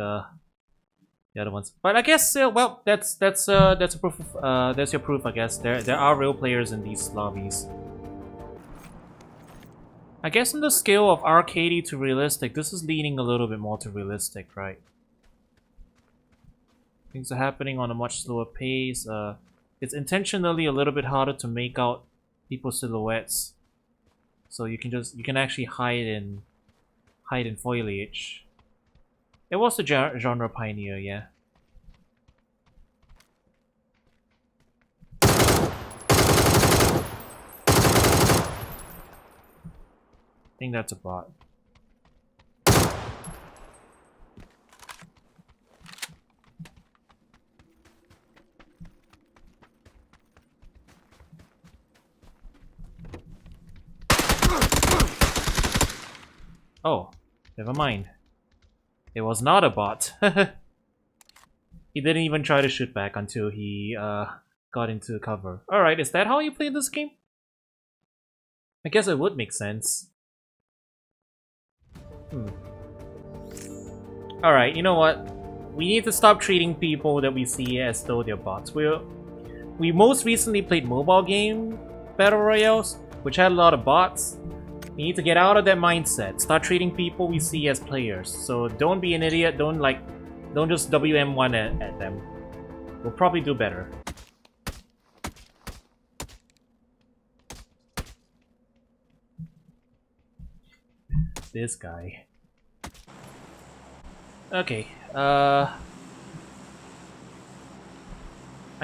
the other ones. But I guess well, that's a proof of, that's your proof, I guess. There are real players in these lobbies. I guess on the scale of arcadey to realistic, this is leaning a little bit more to realistic, right? Things are happening on a much slower pace. It's intentionally a little bit harder to make out people's silhouettes, so you can actually hide in foliage. It was a genre pioneer, yeah. I think that's a bot. Oh, never mind. It was not a bot. He didn't even try to shoot back until he got into cover. Alright, is that how you play this game? I guess it would make sense. Alright, you know what? We need to stop treating people that we see as though they're bots. We most recently played mobile game Battle Royales, which had a lot of bots. We need to get out of that mindset. Start treating people we see as players. So don't be an idiot. Don't just WM1 at them. We'll probably do better. This guy. Okay. I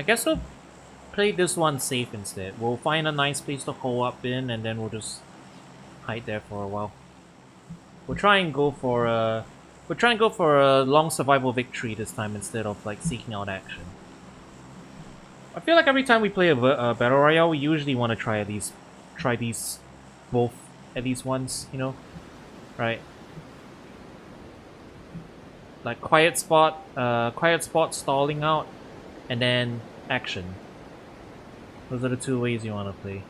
guess we'll play this one safe instead. We'll find a nice place to hole up in, and then we'll just hide there for a while. We'll try and go for a long survival victory this time instead of like seeking out action. I feel like every time we play a battle royale, we usually want to try these both at least once, you know, right? Like quiet spot stalling out, and then action. Those are the two ways you want to play.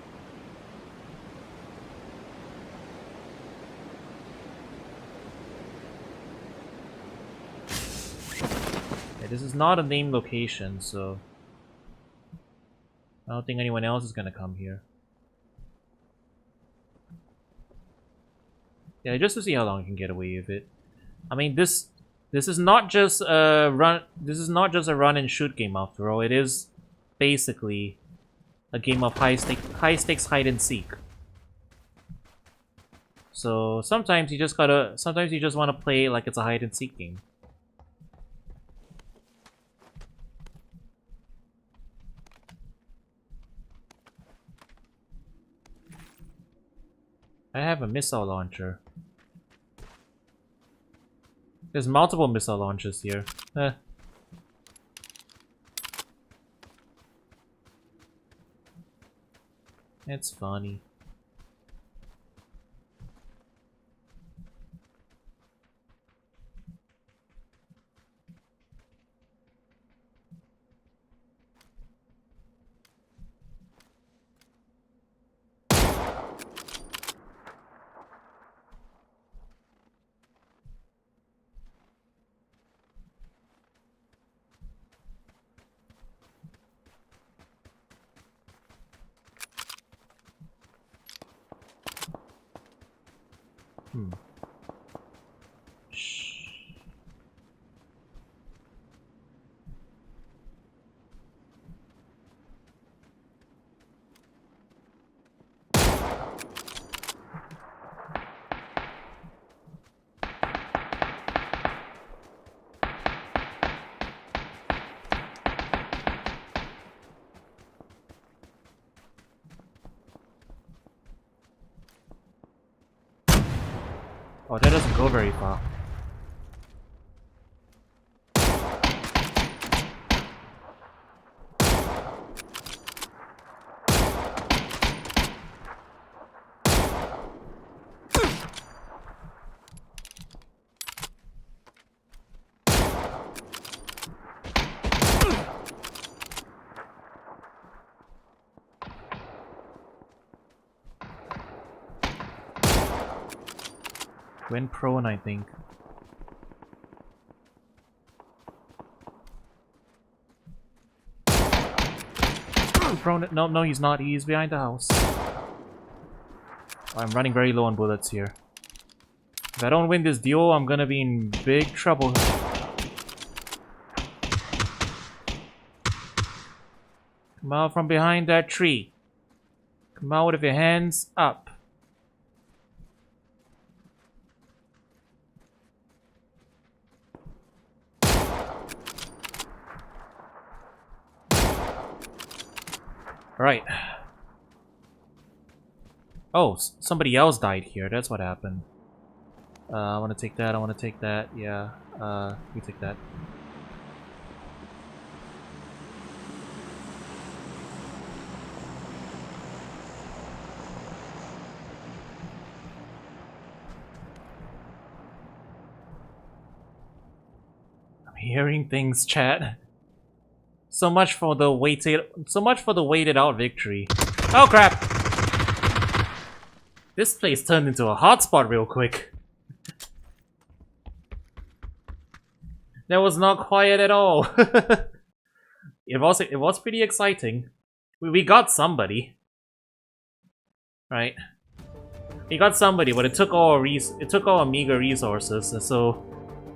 This is not a named location, so I don't think anyone else is gonna come here. Yeah, just to see how long you can get away with it. I mean, this is not just a run. This is not just a run and shoot game after all. It is basically a game of high stakes hide and seek. So sometimes you just want to play like it's a hide and seek game. I have a missile launcher. There's multiple missile launchers here. It's funny. Oh, that doesn't go very far. Went prone, I think. Prone it. No, no, he's not. He's behind the house. I'm running very low on bullets here. If I don't win this duel, I'm gonna be in big trouble. Come out from behind that tree. Come out with your hands up. Right. Oh, somebody else died here. That's what happened. I want to take that. I want to take that. Yeah. We take that. I'm hearing things, chat. So much for the waited out victory. Oh crap! This place turned into a hotspot real quick. That was not quiet at all. It was pretty exciting. We got somebody. Right? We got somebody, but it took all our meager resources, and so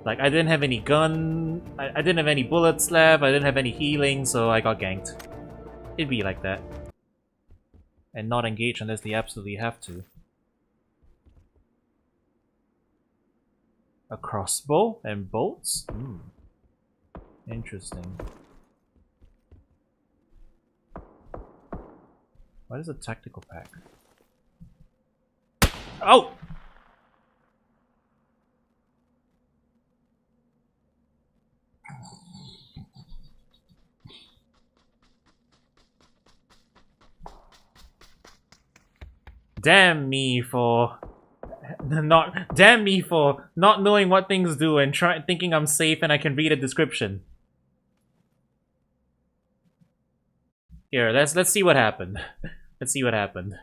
like I didn't have any gun, I didn't have any bullets left, I didn't have any healing, so I got ganked. It'd be like that. And not engage unless they absolutely have to. A crossbow and bolts? Interesting. What is a tactical pack? Oh! Damn me for not knowing what things do and thinking I'm safe and I can read a description. Here, let's see what happened. Let's see what happened.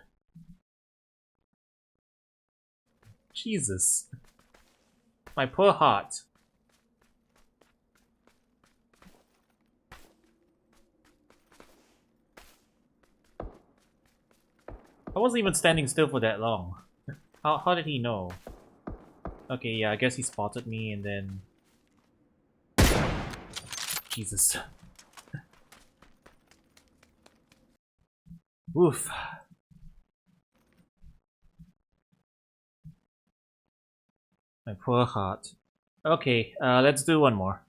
Jesus. My poor heart. I wasn't even standing still for that long. How did he know? Okay, yeah, I guess he spotted me and then... Jesus. Oof. My poor heart. Okay, let's do one more.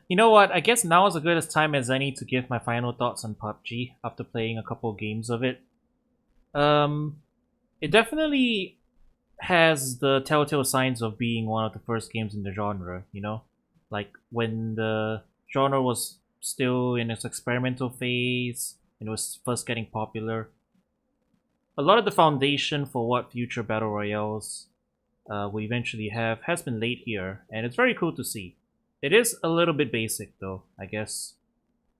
You know what? I guess now is as good a time as any to give my final thoughts on PUBG after playing a couple games of it. It definitely has the telltale signs of being one of the first games in the genre, you know? Like, when the genre was still in its experimental phase, and it was first getting popular. A lot of the foundation for what future Battle Royales we eventually have has been laid here, and it's very cool to see. It is a little bit basic though, I guess,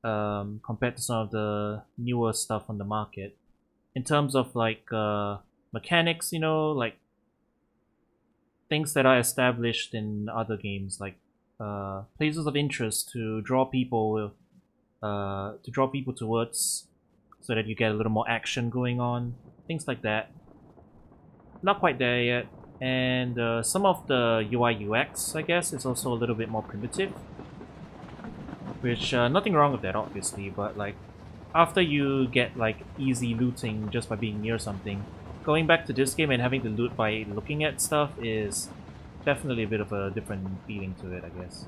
compared to some of the newer stuff on the market. In terms of like mechanics, you know, like things that are established in other games, like places of interest to draw people towards, so that you get a little more action going on, things like that. Not quite there yet, and some of the UI UX, I guess, is also a little bit more primitive. Which nothing wrong with that, obviously, but like after you get like easy looting just by being near something, going back to this game and having to loot by looking at stuff is definitely a bit of a different feeling to it, I guess.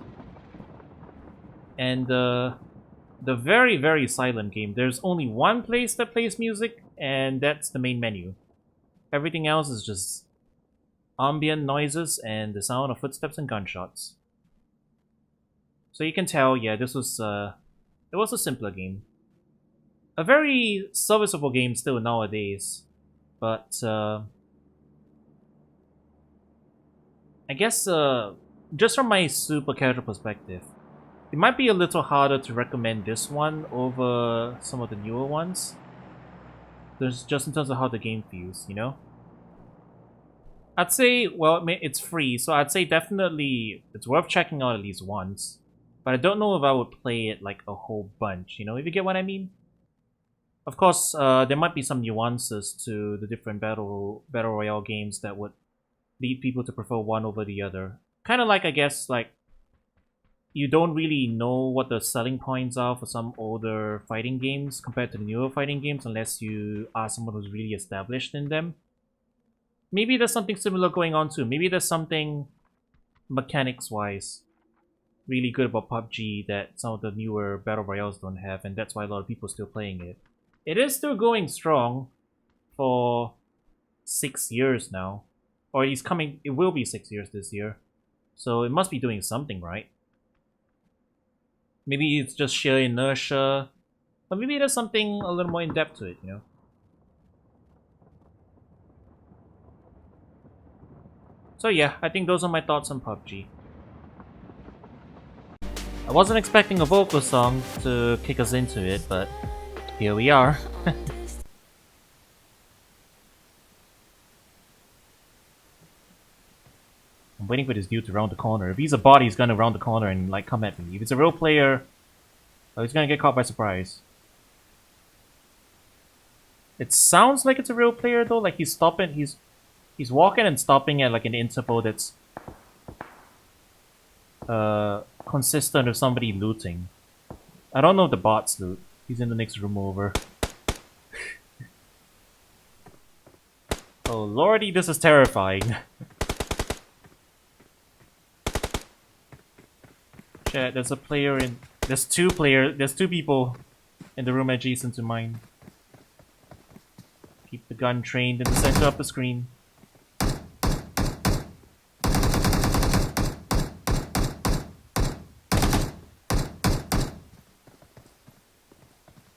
And the very, very silent game. There's only one place that plays music, and that's the main menu. Everything else is just ambient noises and the sound of footsteps and gunshots. So you can tell, yeah, this was it was a simpler game. A very serviceable game still nowadays, but I guess just from my super casual perspective, it might be a little harder to recommend this one over some of the newer ones. There's just in terms of how the game feels, you know? I'd say, well, it's free, so I'd say definitely it's worth checking out at least once. But I don't know if I would play it like a whole bunch, you know, if you get what I mean? Of course, there might be some nuances to the different battle royale games that would lead people to prefer one over the other. Kind of like, I guess, like you don't really know what the selling points are for some older fighting games compared to the newer fighting games unless you are someone who's really established in them. Maybe there's something similar going on too. Maybe there's something mechanics-wise really good about PUBG that some of the newer battle royales don't have, and that's why a lot of people are still playing it. It is still going strong for 6 years now. Or it will be 6 years this year. So it must be doing something right. Maybe it's just sheer inertia, but maybe there's something a little more in depth to it, you know? So yeah, I think those are my thoughts on PUBG. I wasn't expecting a vocal song to kick us into it, but here we are. I'm waiting for this dude to round the corner. If he's a bot, he's gonna round the corner and like come at me. If it's a real player, oh, he's gonna get caught by surprise. It sounds like it's a real player though, like he's stopping, he's walking and stopping at like an interval that's consistent with somebody looting. I don't know if the bots loot. He's in the next room over. Oh lordy, this is terrifying. Chat, there's a player in... There's two people in the room adjacent to mine. Keep the gun trained in the center of the screen.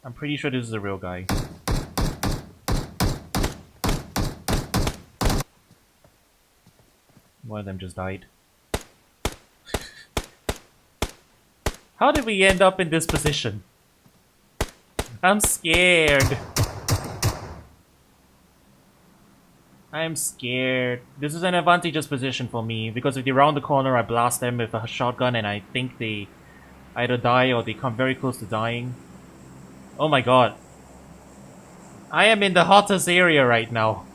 I'm pretty sure this is a real guy. One of them just died. How did we end up in this position? I'm scared. I'm scared. This is an advantageous position for me because if they round the corner, I blast them with a shotgun and I think they either die or they come very close to dying. Oh my god. I am in the hottest area right now.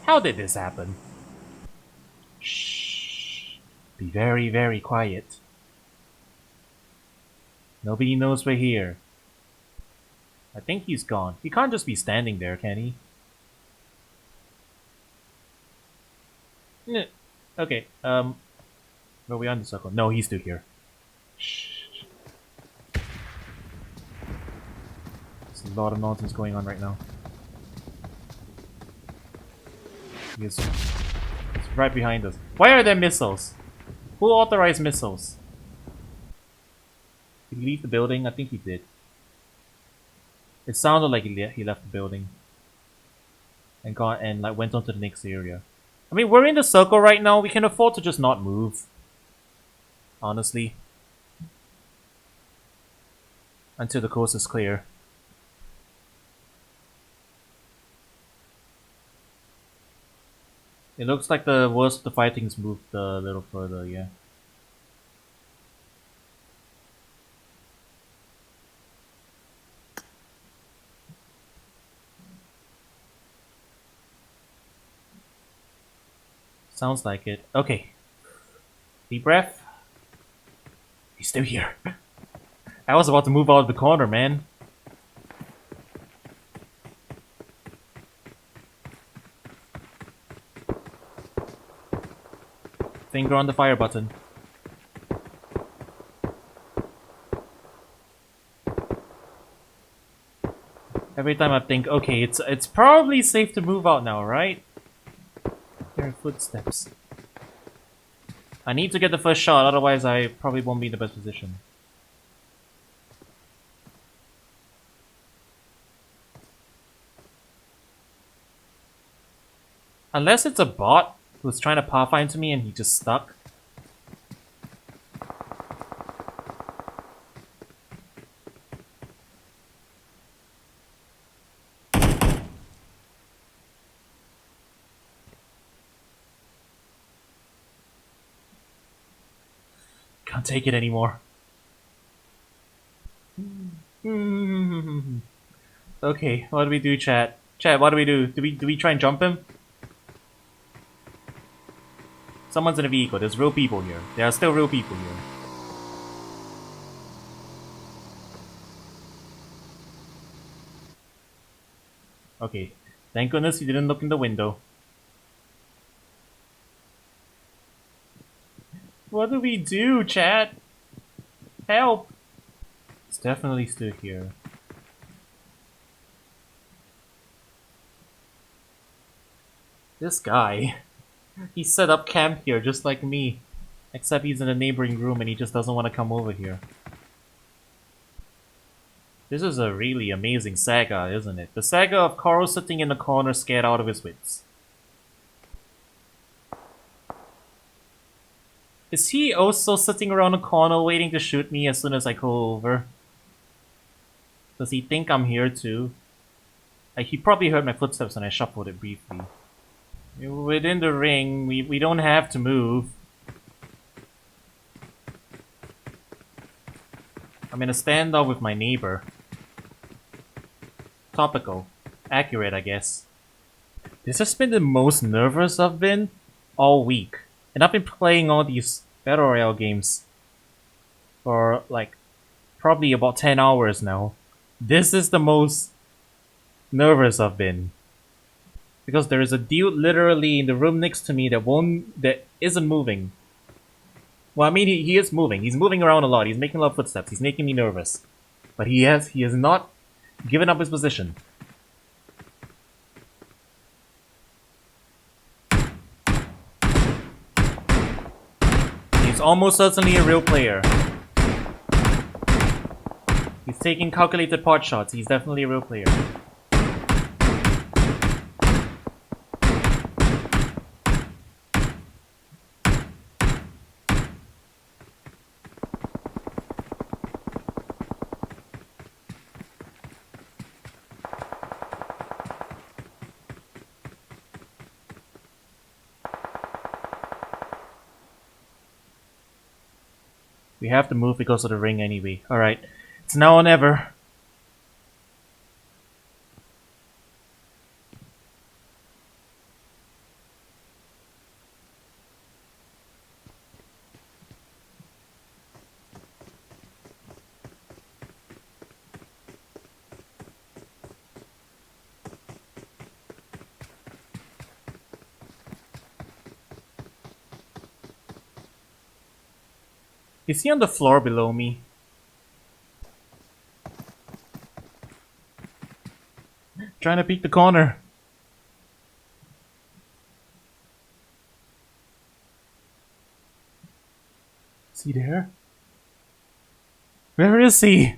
How did this happen? Shh. Be very, very quiet. Nobody knows we're here. I think he's gone. He can't just be standing there, can he? Okay, are we on the circle? No, he's still here. Shh. There's a lot of nonsense going on right now. He's right behind us. Why are there missiles? Who authorized missiles? Did he leave the building? I think he did. It sounded like he left the building and like went on to the next area. I mean, we're in the circle right now. We can afford to just not move. Honestly. Until the coast is clear. It looks like the worst of the fighting's moved a little further, yeah. Sounds like it. Okay. Deep breath. He's still here. I was about to move out of the corner, man. Finger on the fire button. Every time I think, okay, it's probably safe to move out now, right? There are footsteps. I need to get the first shot, otherwise I probably won't be in the best position. Unless it's a bot who's trying to pathfind to me and he just stuck. Can't take it anymore. Okay, what do we do, chat? Chat, what do we do? Do we try and jump him? Someone's in a vehicle. There's real people here. There are still real people here. Okay. Thank goodness you didn't look in the window. What do we do, chat? Help! It's definitely still here. This guy. He set up camp here just like me. Except he's in a neighboring room and he just doesn't want to come over here. This is a really amazing saga, isn't it? The saga of Carl sitting in the corner scared out of his wits. Is he also sitting around the corner waiting to shoot me as soon as I go over? Does he think I'm here too? Like, he probably heard my footsteps when I shuffled it briefly. Within the ring, we don't have to move. I'm in a standoff with my neighbor. Topical. Accurate, I guess. This has been the most nervous I've been all week. And I've been playing all these Battle Royale games for, like, probably about 10 hours now. This is the most nervous I've been. Because there is a dude literally in the room next to me that isn't moving. Well, I mean, he is moving. He's moving around a lot. He's making a lot of footsteps. He's making me nervous. But he has not given up his position. He's almost certainly a real player. He's taking calculated pot shots. He's definitely a real player. We have to move because of the ring anyway. Alright. It's now or never. Is he on the floor below me? Trying to peek the corner. Is he there? Where is he?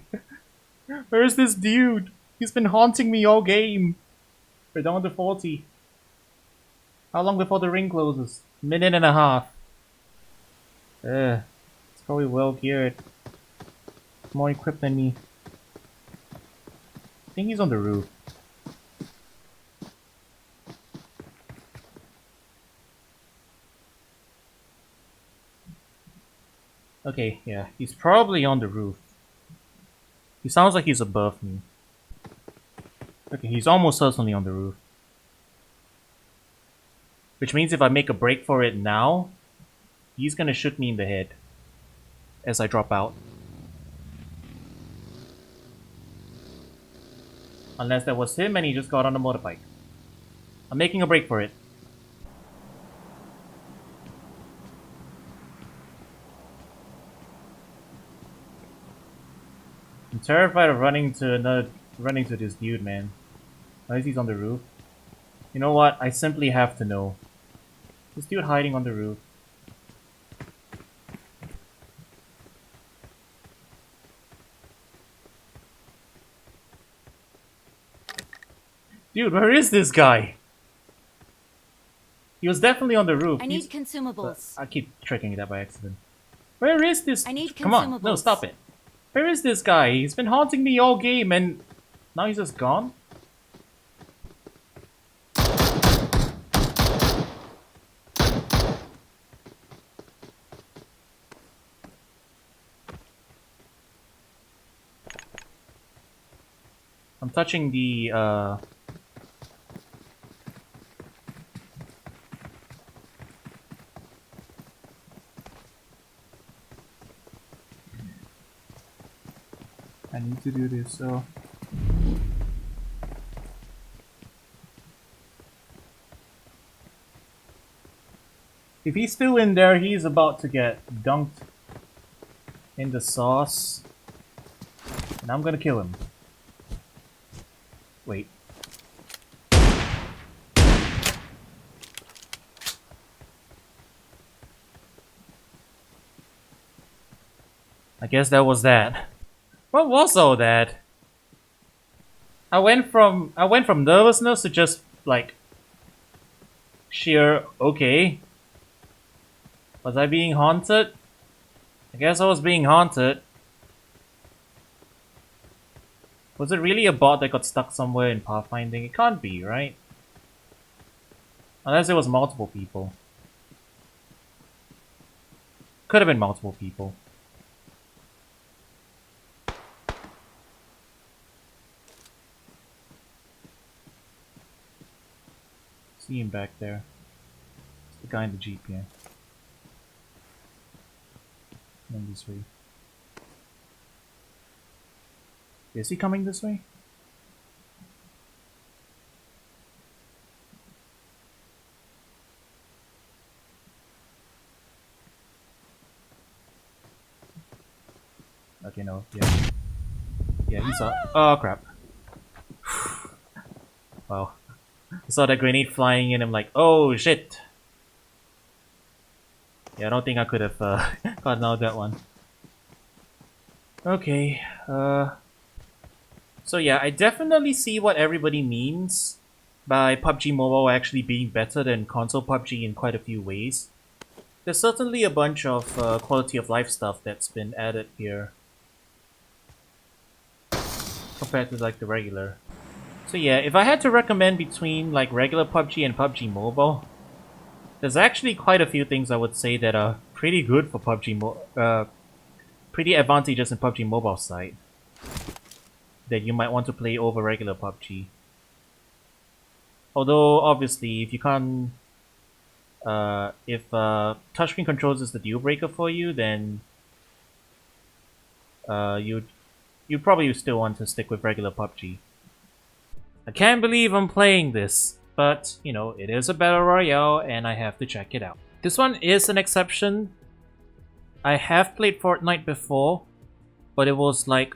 Where is this dude? He's been haunting me all game. We're down to 40. How long before the ring closes? Minute and a half. It's probably well geared. More equipped than me. I think he's on the roof. Okay, yeah, he's probably on the roof. He sounds like he's above me. Okay, he's almost certainly on the roof. Which means if I make a break for it now, he's gonna shoot me in the head as I drop out. Unless that was him and he just got on a motorbike. I'm making a break for it. I'm terrified of running to this dude, man. Unless he's on the roof. You know what? I simply have to know. This dude hiding on the roof. Dude, where is this guy? He was definitely on the roof. I need consumables. I keep tricking that by accident. Where is this? I need Come on, no, consumables. stop it. Where is this guy? He's been haunting me all game and now he's just gone? I'm touching the I need to do this, so if he's still in there, he's about to get dunked in the sauce. And I'm gonna kill him. Wait. I guess that was that. What was all that? I went from nervousness to just like sheer okay. Was I being haunted? I guess I was being haunted. Was it really a bot that got stuck somewhere in pathfinding? It can't be, right? Unless it was multiple people. Could have been multiple people. See him back there. It's the guy in the Jeep here. And this way. Is he coming this way? Okay, no. Yeah. Yeah, he's up. Oh, crap. Wow. I saw that grenade flying in. I'm like, oh, shit. Yeah, I don't think I could have gotten out that one. Okay. So yeah, I definitely see what everybody means by PUBG Mobile actually being better than console PUBG in quite a few ways. There's certainly a bunch of quality of life stuff that's been added here compared to like the regular. So yeah, if I had to recommend between like regular PUBG and PUBG Mobile, there's actually quite a few things I would say that are pretty good for pretty advantageous in PUBG Mobile side that you might want to play over regular PUBG. Although obviously, if you can't, if touchscreen controls is the deal breaker for you, then you'd probably still want to stick with regular PUBG. I can't believe I'm playing this, but you know, it is a battle royale and I have to check it out. This one is an exception. I have played Fortnite before, but it was like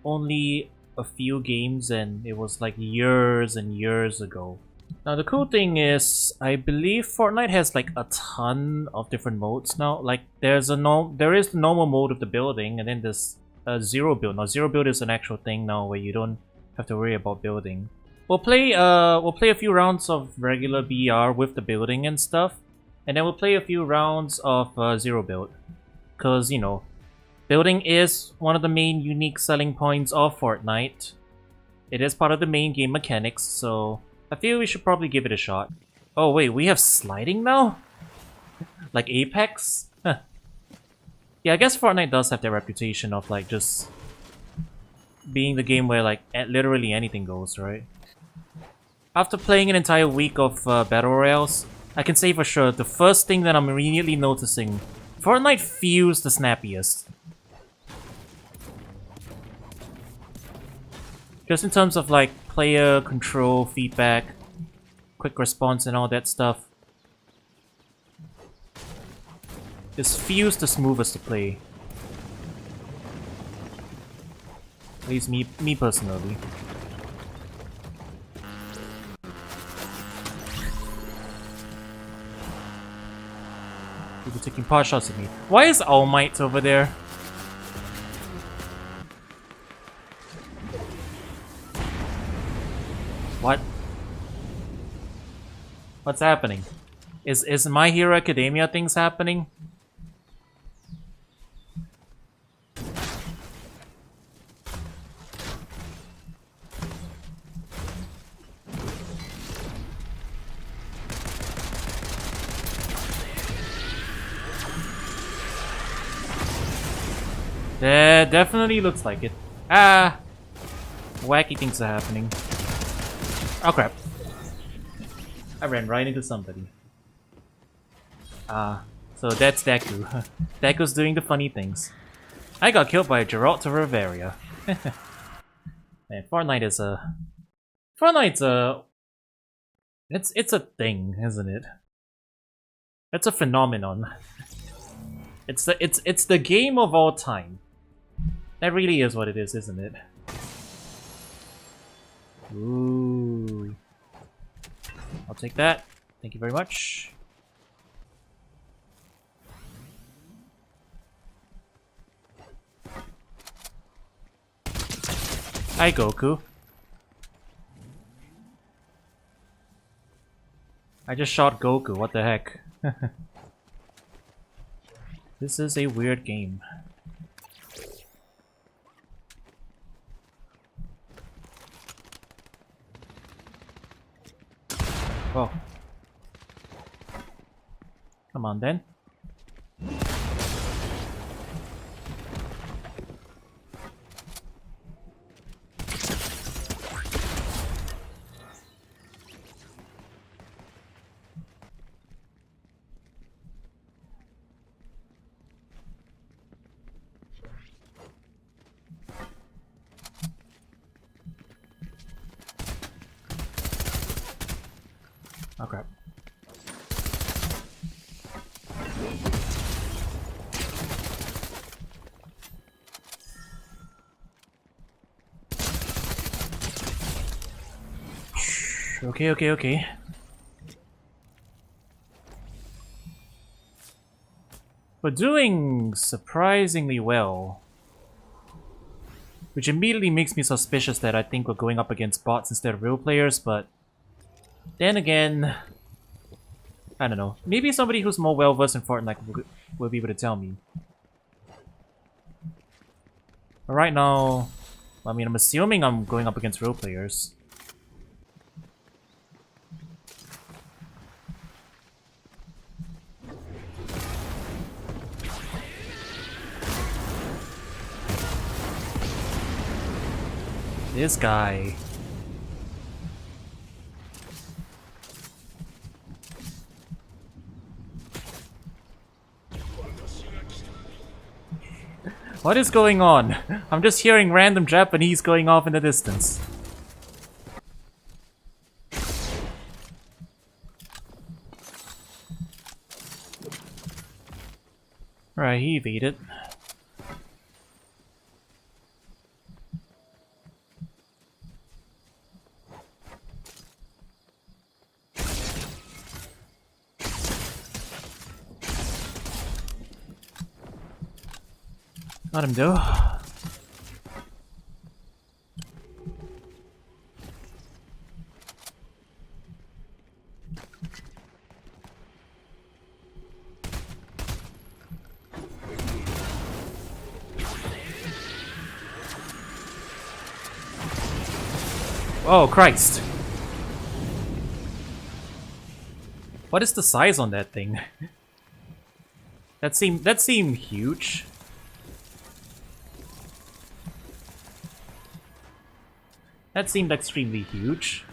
only a few games and it was like years and years ago. Now the cool thing is, I believe Fortnite has like a ton of different modes now. Like there is the normal mode of the building, and then there's zero build. Now zero build is an actual thing now where you don't have to worry about building. We'll play a few rounds of regular BR with the building and stuff, and then we'll play a few rounds of zero build. Cause you know, building is one of the main unique selling points of Fortnite. It is part of the main game mechanics, so I feel we should probably give it a shot. Oh wait, we have sliding now? Like Apex? Huh. Yeah, I guess Fortnite does have their reputation of like just being the game where like literally anything goes, right? After playing an entire week of Battle Royales, I can say for sure the first thing that I'm immediately noticing, Fortnite feels the snappiest. Just in terms of like player control, feedback, quick response and all that stuff. This feels the smoothest to play. At least me personally. People taking pot shots at me. Why is All Might over there? What? What's happening? Is My Hero Academia things happening? Yeah, definitely looks like it. Ah! Wacky things are happening. Oh crap. I ran right into somebody. So that's Deku. Deku's doing the funny things. I got killed by a Geralt to Riveria. Man, Fortnite is a... Fortnite's a... It's a thing, isn't it? It's a phenomenon. It's the game of all time. That really is what it is, isn't it? Ooh. I'll take that. Thank you very much. Hi, Goku. I just shot Goku, what the heck? This is a weird game. Oh. Come on then. Oh crap. Okay. We're doing surprisingly well. Which immediately makes me suspicious that I think we're going up against bots instead of real players, but then again, I don't know. Maybe somebody who's more well-versed in Fortnite will be able to tell me. But right now, I mean, I'm assuming I'm going up against real players. This guy. What is going on? I'm just hearing random Japanese going off in the distance. Alright, he evaded. Let him do. Oh, Christ. What is the size on that thing? That seemed huge. That seemed extremely huge.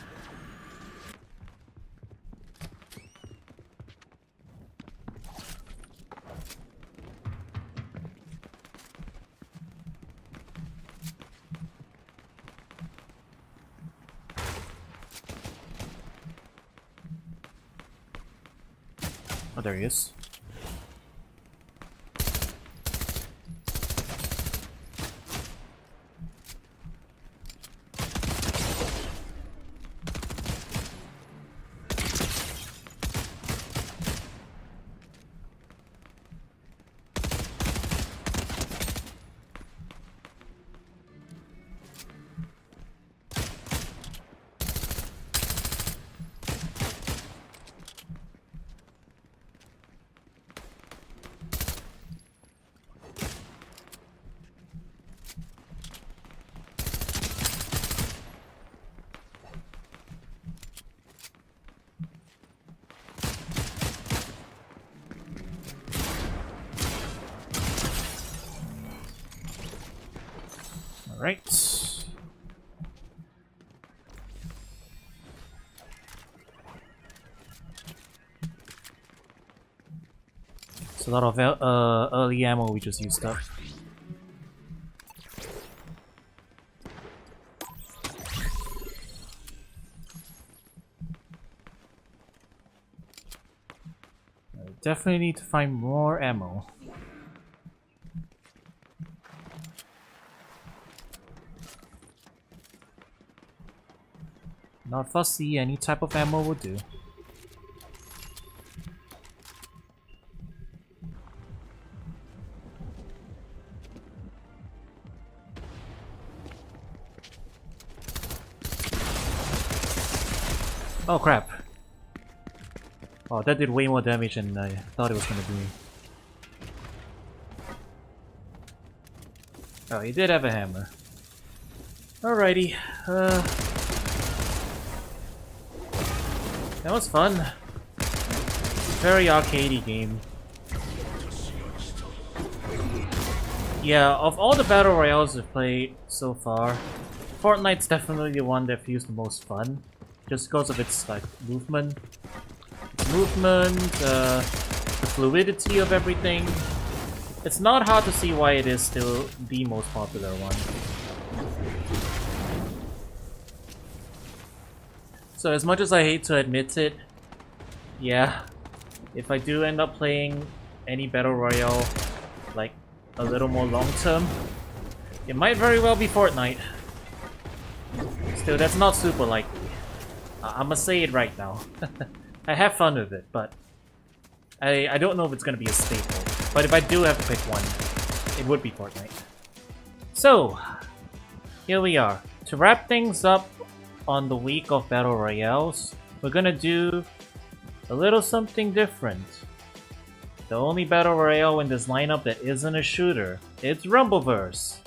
Oh, there he is. Alright. It's a lot of early ammo we just used up. I definitely need to find more ammo. Not fussy, any type of ammo will do. Oh crap. Oh, that did way more damage than I thought it was gonna do. Oh, he did have a hammer. Alrighty, that was fun. Very arcadey game. Yeah, of all the battle royales I've played so far, Fortnite's definitely the one that feels the most fun, just because of its like movement, the fluidity of everything. It's not hard to see why it is still the most popular one. So as much as I hate to admit it, yeah, if I do end up playing any battle royale like a little more long term, it might very well be Fortnite. Still, that's not super likely. I'ma say it right now. I have fun with it, but I don't know if it's gonna be a staple. But if I do have to pick one, it would be Fortnite. So, here we are. To wrap things up on the week of Battle Royales, we're gonna do a little something different. The only Battle Royale in this lineup that isn't a shooter. It's Rumbleverse.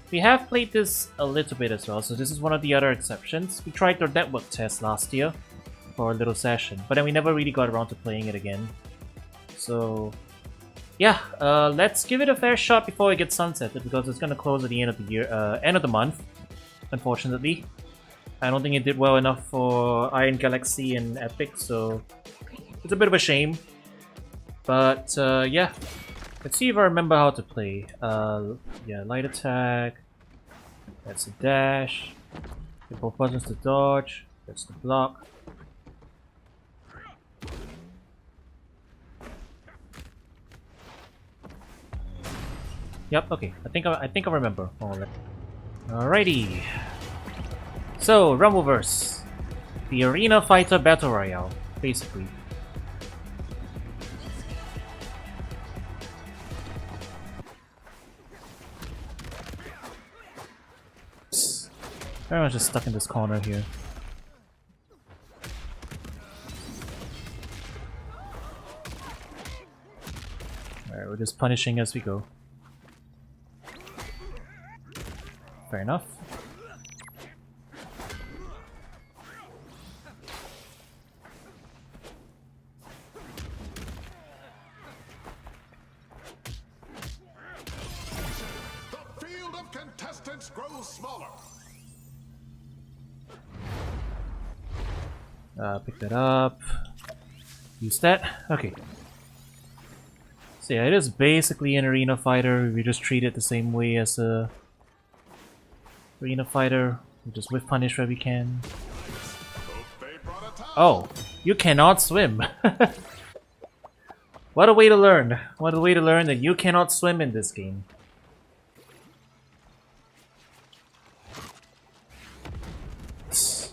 We have played this a little bit as well, so this is one of the other exceptions. We tried their network test last year for a little session, but then we never really got around to playing it again. So yeah, let's give it a fair shot before it gets sunsetted, because it's gonna close at the end of the year, end of the month, unfortunately. I don't think it did well enough for Iron Galaxy and Epic, so it's a bit of a shame. But yeah, let's see if I remember how to play. Yeah, light attack. That's a dash. Hit both buttons to dodge. That's the block. Yep. Okay. I think I remember. Alrighty. So Rumbleverse, the arena fighter battle royale, basically. Everyone's just stuck in this corner here. Alright, we're just punishing as we go. Fair enough. The field of contestants grows smaller. Pick that up. Use that. Okay. So yeah, it is basically an arena fighter. We just treat it the same way as a arena fighter. We just whiff punish where we can. Oh, you cannot swim. What a way to learn. What a way to learn that you cannot swim in this game.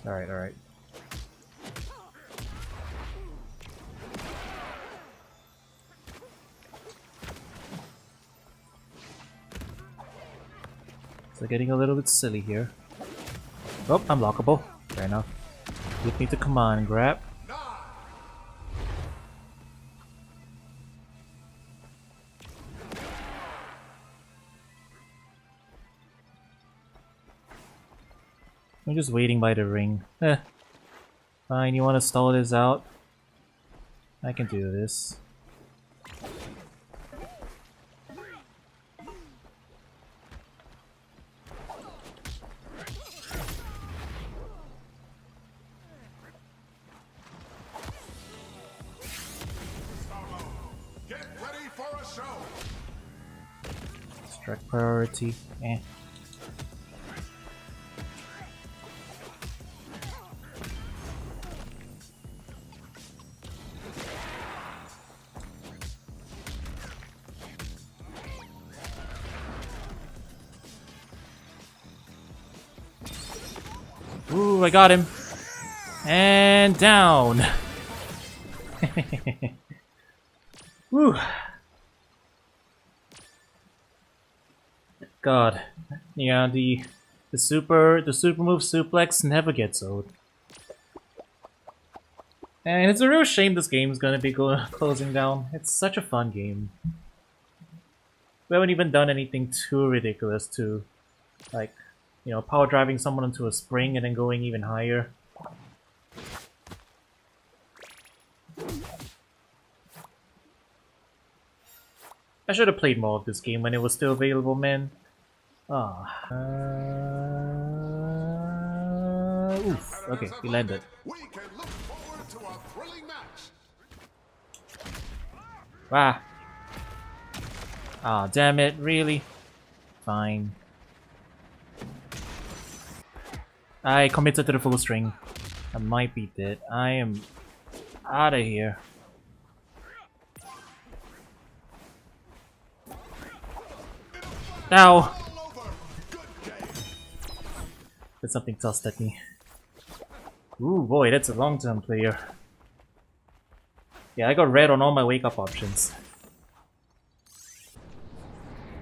Alright, alright. So getting a little bit silly here. Oh, I'm lockable. Fair enough. Give me the command grab. I'm just waiting by the ring. Fine, you want to stall this out? I can do this. Get ready Direct priority. Eh. Ooh, I got him. And down. Whew. God. Yeah, the super move suplex never gets old. And it's a real shame this game's gonna be closing down. It's such a fun game. We haven't even done anything too ridiculous to, like, you know, power driving someone into a spring and then going even higher. I should have played more of this game when it was still available, man. Ah. Oof. Okay, we landed. We can look forward to a thrilling match. Ah. Ah, damn it, really? Fine. I committed to the full string. I might be dead. I am out of here. Ow! Did something tossed at me. Ooh boy, that's a long-term player. Yeah, I got red on all my wake-up options.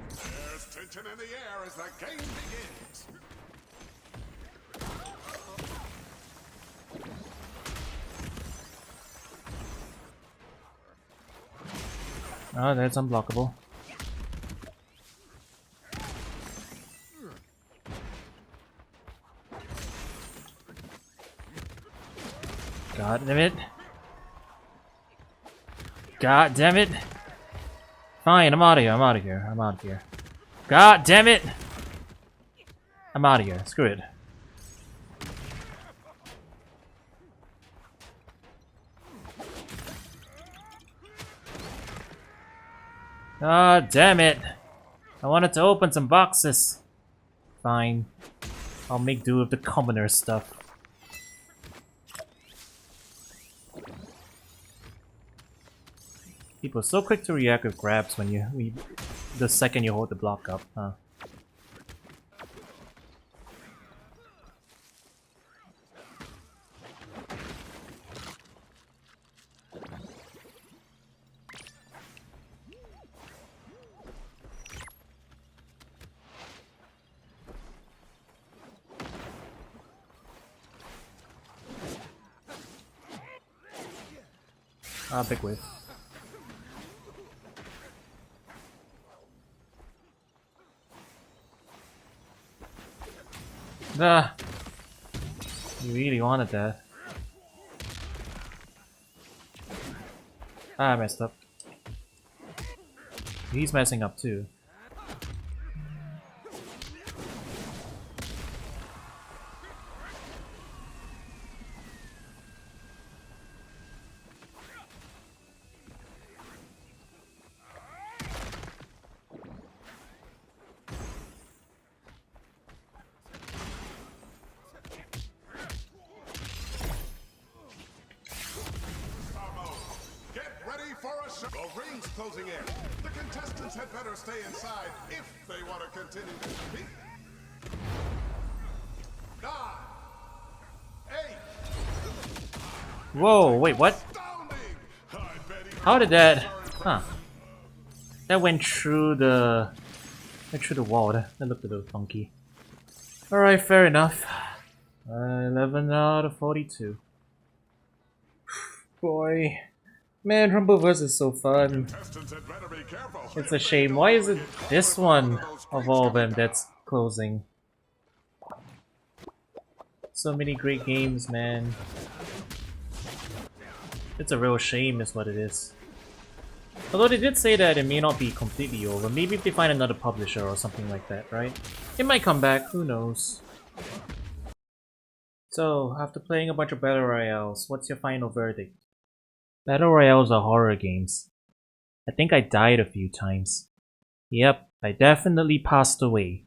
There's tension in the air as the game begins. Oh, that's unblockable. God damn it. God damn it. Fine, I'm out of here, I'm out of here, I'm out of here. God damn it! I'm out of here, screw it. God damn it! I wanted to open some boxes. Fine. I'll make do with the commoner stuff. People are so quick to react with grabs when the second you hold the block up, huh? Ah, big wave. Ah! You really wanted that. Ah, I messed up. He's messing up too. Get ready for a show. The ring's closing in. The contestants had better stay inside if they want to continue to compete. 9, 8. Whoa, wait, what? Astounding! I bet he How did that... Huh. That went through the... Went through the wall. That looked a little funky. Alright, fair enough. 11 out of 42. Boy. Man, Rumbleverse is so fun. contestants had better be careful. It's a shame. Why is it this one of all of them that's closing? So many great games, man. It's a real shame is what it is. Although they did say that it may not be completely over. Maybe if they find another publisher or something like that, right? It might come back, who knows. So, after playing a bunch of Battle Royales, what's your final verdict? Battle Royales are horror games. I think I died a few times. Yep, I definitely passed away.